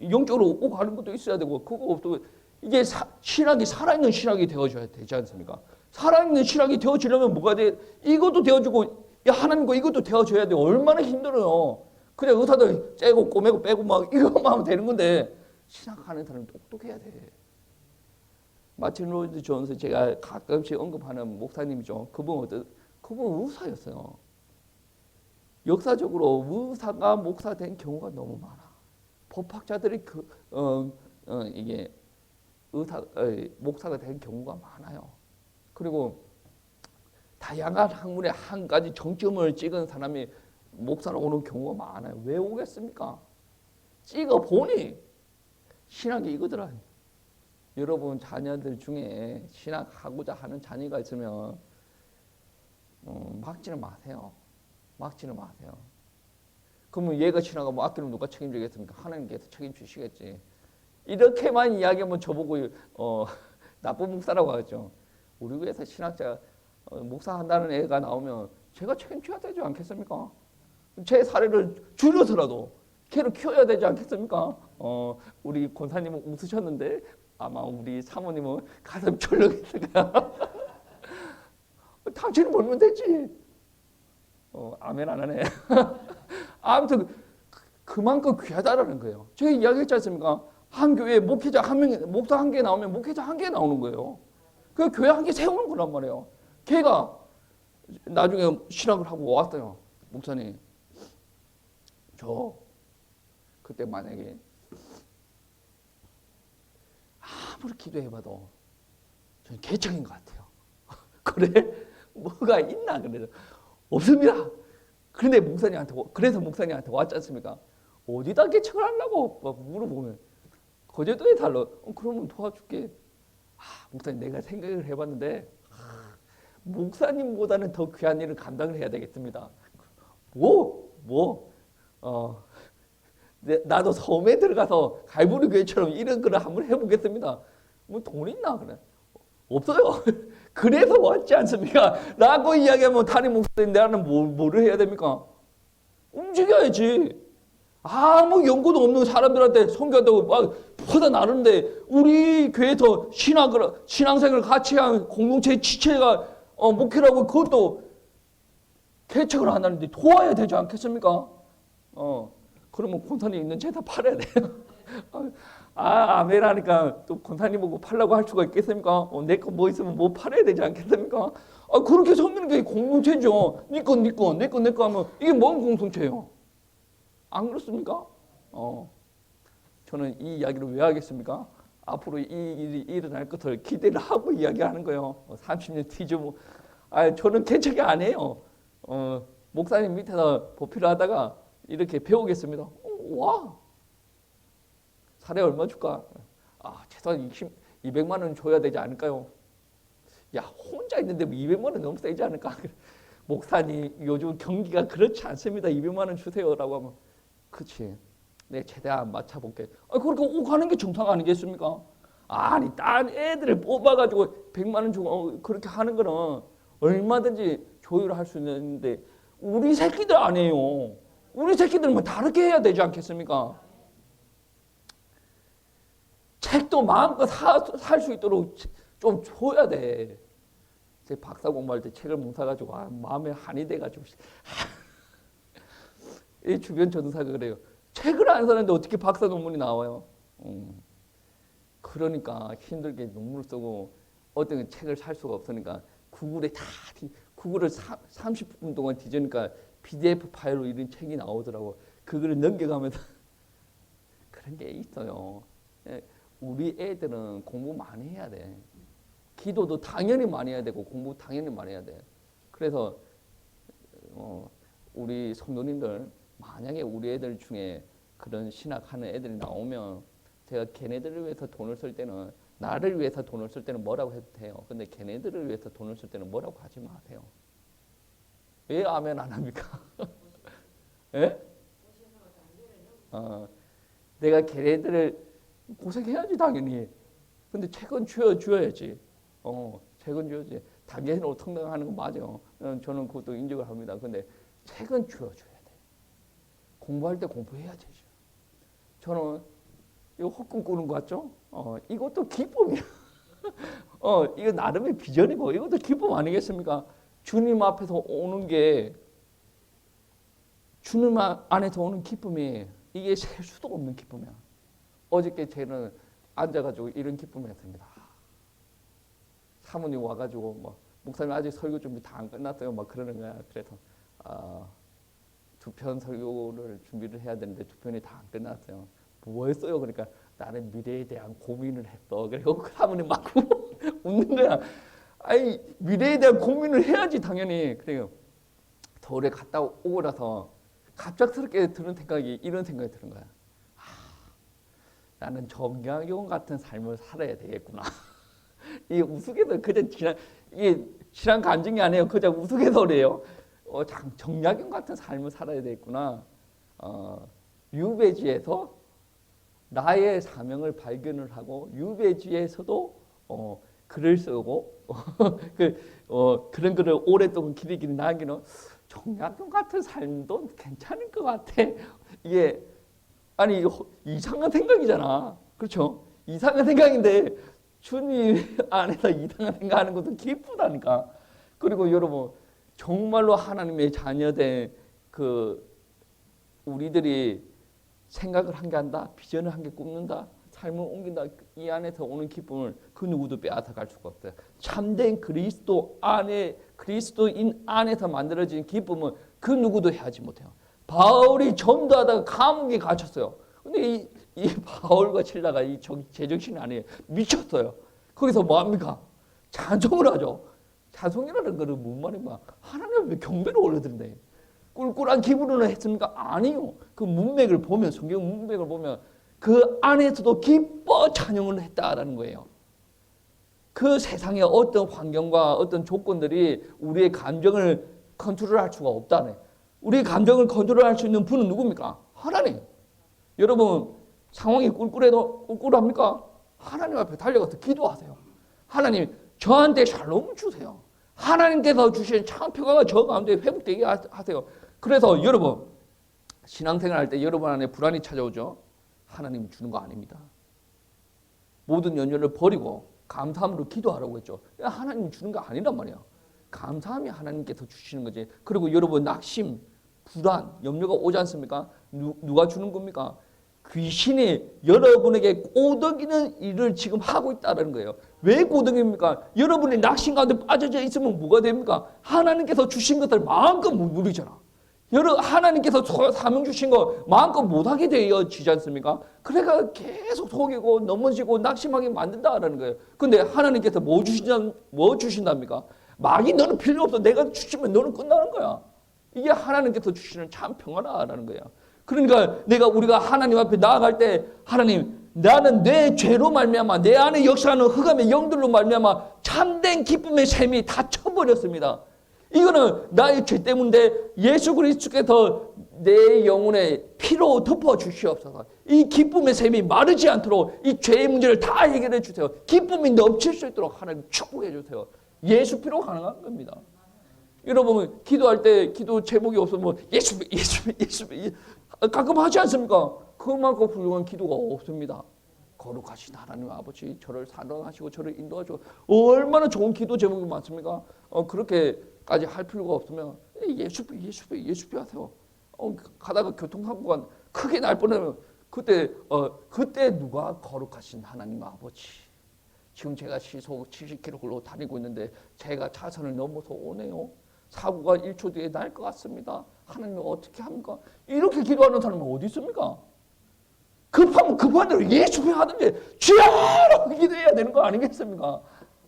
영적으로 얻고 가는 것도 있어야 되고 그거 없고 이게 신학이 살아있는 신학이 되어줘야 되지 않습니까? 살아있는 신학이 되어지려면 뭐가 돼? 이것도 되어주고 하나님과 이것도 되어줘야 돼. 얼마나 힘들어요. 그냥 의사들 째고 꼬매고 빼고 막 이것만 하면 되는 건데 신학하는 사람은 똑똑해야 돼. 마틴 로이드 존스 제가 가끔씩 언급하는 목사님이죠. 그분 의사였어요. 역사적으로 의사가 목사 된 경우가 너무 많아. 법학자들이 이게 목사가 된 경우가 많아요. 그리고 다양한 학문의 한 가지 정점을 찍은 사람이 목사로 오는 경우가 많아요. 왜 오겠습니까? 찍어보니 신학이 이거더라. 여러분 자녀들 중에 신학하고자 하는 자녀가 있으면 막지는 마세요. 막지는 마세요. 그러면 얘가 신학하고 아끼는 누가 책임지겠습니까? 하나님께서 책임지시겠지. 이렇게만 이야기하면 저보고 나쁜 목사라고 하죠. 우리 교회에서 신학자 목사한다는 애가 나오면 제가 책임져야 되지 않겠습니까? 제 사례를 줄여서라도 걔를 키워야 되지 않겠습니까? 우리 권사님은 웃으셨는데 아마 우리 사모님은 가슴 철렁했을 거야. 당신은 벌면 되지. 아멘 안 하네. 아무튼 그만큼 귀하다라는 거예요. 제가 이야기했지 않습니까? 한 교회에 목회자 한 명, 목사 한 개 나오면 목회자 한 개 나오는 거예요. 그 교회 한 개 세우는 거란 말이에요. 걔가 나중에 신학을 하고 왔어요. 목사님, 저 그때 만약에 아무리 기도해봐도 저는 개척인 것 같아요. 그래? 뭐가 있나? 그래서 없습니다. 그런데 그래서 목사님한테 왔지 않습니까? 어디다 개척을 하려고 물어보면 거제도에 달러. 그러면 도와줄게. 목사님, 내가 생각을 해봤는데 목사님보다는 더 귀한 일을 감당을 해야 되겠습니다. 나도 섬에 들어가서 갈보리 교회처럼 이런 거를 한번 해보겠습니다. 뭐 돈 있나? 그래. 없어요. 그래서 왔지 않습니까? 라고 이야기하면 담임 목사님, 나는 뭐를 해야 됩니까? 움직여야지. 아무 연고도 없는 사람들한테 선교한다고 막 퍼다 나르는데 우리 교회에서 신앙생활을 같이 한 공동체 지체가 목회라고 그것도 개척을 안 하는데 도와야 되지 않겠습니까? 그러면 권사님 있는 죄 다 팔아야 돼요. 아멘하니까 또 권사님 보고 팔라고 할 수가 있겠습니까? 내 거 뭐 있으면 뭐 팔아야 되지 않겠습니까? 그렇게 섬기는 게 공동체죠. 네 건, 네 건, 내 건, 내 거 하면 이게 뭔 공동체예요? 안 그렇습니까? 저는 이 이야기를 왜 하겠습니까? 앞으로 이 일이 일어날 것을 기대를 하고 이야기하는 거예요. 30년 뒤죠. 뭐. 저는 개척이 아니에요. 목사님 밑에서 보필을 하다가 이렇게 배우겠습니다. 와! 사례 얼마 줄까? 최소한 200만 원 줘야 되지 않을까요? 야, 혼자 있는데 200만 원 너무 세지 않을까? 목사님, 요즘 경기가 그렇지 않습니다. 200만 원 주세요라고 하면 그렇지. 내 최대한 맞춰볼게. 그렇게 오가는 게 정상 아니겠습니까? 아니, 딴 애들을 뽑아가지고 100만 원 주고 그렇게 하는 거는 얼마든지 조율할 수 있는데 우리 새끼들 안 해요. 우리 새끼들은 뭐 다르게 해야 되지 않겠습니까? 책도 마음껏 살 수 있도록 좀 줘야 돼. 제 박사 공부할 때 책을 못 사가지고 마음에 한이 돼가지고 이 주변 전사가 그래요. 책을 안 사는데 어떻게 박사 논문이 나와요? 그러니까 힘들게 논문을 쓰고 어떤 책을 살 수가 없으니까 구글을 30분 동안 뒤지니까 PDF 파일로 이런 책이 나오더라고. 그거를 넘겨가면서 그런 게 있어요. 우리 애들은 공부 많이 해야 돼. 기도도 당연히 많이 해야 되고 공부 당연히 많이 해야 돼. 그래서 우리 성도님들 만약에 우리 애들 중에 그런 신학하는 애들이 나오면 제가 걔네들을 위해서 돈을 쓸 때는 나를 위해서 돈을 쓸 때는 뭐라고 해도 돼요. 근데 걔네들을 위해서 돈을 쓸 때는 뭐라고 하지 마세요. 왜 아멘 안 합니까? 예? 내가 걔네들을 고생해야지 당연히. 근데 책은 줘야지. 책은 줘야지. 당연히 성장하는 건 맞아요. 저는 그것도 인정을 합니다. 근데 책은 줘야 돼. 공부할 때 공부해야지. 저는 이거 헛꿈 꾸는 거 같죠? 이것도 기쁨이야. 이거 나름의 비전이고 이것도 기쁨 아니겠습니까? 주님 앞에서 오는 게 주님 안에서 오는 기쁨이 이게 셀 수도 없는 기쁨이야. 어저께 저는 앉아가지고 이런 기쁨이었습니다. 사모님 와가지고 뭐 목사님 아직 설교 준비 다 안 끝났어요. 막 그러는 거야. 그래서 2편 설교를 준비를 해야 되는데 2편이 다 안 끝났어요. 뭐 했어요? 그러니까 나는 미래에 대한 고민을 했어. 그리고 그 사모님 막 웃는 거야. 아니 미래에 대한 고민을 해야지 당연히. 그래요. 서울에 갔다 오고 나서 갑작스럽게 드는 생각이 이런 생각이 드는 거야. 나는 정약용 같은 삶을 살아야 되겠구나. 이게 우스갯소리 그냥 이게 지난 간증이 아니에요. 그냥 우스갯소리예요. 정약용 같은 삶을 살아야 되겠구나. 유배지에서 나의 사명을 발견을 하고 유배지에서도 글을 쓰고 그런 글을 오랫동안 기리기는 나기는 정약용 같은 삶도 괜찮을 것 같아. 이게 아니 이상한 생각이잖아. 그렇죠? 이상한 생각인데 주님 안에서 이상한 생각하는 것도 기쁘다니까. 그리고 여러분 정말로 하나님의 자녀된 우리들이 생각을 한 게 한다, 비전을 한 게 꾸는다, 삶을 옮긴다. 이 안에서 오는 기쁨을 그 누구도 빼앗아갈 수가 없어요. 참된 그리스도인 안에서 만들어진 기쁨은 그 누구도 해하지 못해요. 바울이 전도하다가 감옥에 갇혔어요. 근데 이 바울과 실라가 이 제정신이 아니에요. 미쳤어요. 거기서 뭐 합니까? 찬송을 하죠. 찬송이라는 거는 뭔 말인가? 하나님 앞에 경배를 올려드린대. 꿀꿀한 기분으로 했습니까? 아니요. 그 문맥을 보면, 성경 문맥을 보면 그 안에서도 기뻐 찬양을 했다라는 거예요. 그 세상의 어떤 환경과 어떤 조건들이 우리의 감정을 컨트롤할 수가 없다네. 우리 감정을 컨트롤할 수 있는 분은 누굽니까? 하나님. 여러분 상황이 꿀꿀해도 꿀꿀합니까? 하나님 앞에 달려가서 기도하세요. 하나님 저한테 샬롬을 주세요. 하나님께서 주신 참 평화가 저 가운데 회복되게 하세요. 그래서 여러분 신앙생활 할 때 여러분 안에 불안이 찾아오죠. 하나님이 주는 거 아닙니다. 모든 연연을 버리고 감사함으로 기도하라고 했죠. 하나님이 주는 거 아니란 말이야. 감사함이 하나님께서 주시는 거지. 그리고 여러분 낙심, 불안, 염려가 오지 않습니까? 누가 주는 겁니까? 귀신이 여러분에게 꼬드기는 일을 지금 하고 있다는 거예요. 왜 꼬드깁니까? 여러분이 낙심 가운데 빠져져 있으면 뭐가 됩니까? 하나님께서 주신 것을 마음껏 못 누리잖아. 하나님께서 사명 주신 거 마음껏 못하게 되어지지 않습니까? 그래가 계속 속이고 넘어지고 낙심하게 만든다는 거예요. 근데 하나님께서 뭐 주신답니까? 마귀 너는 필요 없어. 내가 주시면 너는 끝나는 거야. 이게 하나님께서 주시는 참 평화라는 거예요. 그러니까 우리가 하나님 앞에 나아갈 때 하나님 나는 내 죄로 말미암아 내 안에 역사하는 흑암의 영들로 말미암아 참된 기쁨의 샘이 닫혀버렸습니다. 이거는 나의 죄 때문인데 예수 그리스도께서 내 영혼의 피로 덮어 주시옵소서. 이 기쁨의 샘이 마르지 않도록 이 죄의 문제를 다 해결해 주세요. 기쁨이 넘칠 수 있도록 하나님 축복해 주세요. 예수 피로 가능한 겁니다. 여러분 기도할 때 기도 제목이 없으면 예수 가끔 하지 않습니까? 그만큼 훌륭한 기도가 없습니다. 거룩하신 하나님 아버지 저를 사랑하시고 저를 인도하시고 얼마나 좋은 기도 제목이 많습니까? 그렇게까지 할 필요가 없으면 예수비 하세요. 가다가 교통사고가 크게 날 뻔하면 그때 누가 거룩하신 하나님 아버지 지금 제가 시속 70km로 다니고 있는데 제가 차선을 넘어서 오네요. 사고가 1초 뒤에 날 것 같습니다. 하나님 어떻게 합니까? 이렇게 기도하는 사람은 어디 있습니까? 급하면 급한 대로 예수님 하든지 주야라고 기도해야 되는 거 아니겠습니까?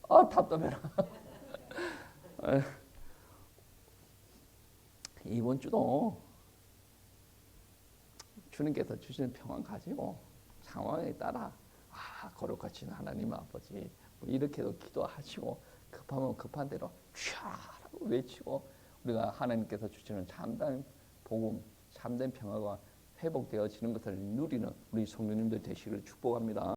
아 답답해라. 이번 주도 주님께서 주시는 평안 가지고 상황에 따라 거룩하신 하나님 아버지 이렇게도 기도하시고 급하면 급한 대로 주야라고 외치고 우리가 하나님께서 주시는 참된 복음, 참된 평화가 회복되어지는 것을 누리는 우리 성도님들 되시기를 축복합니다.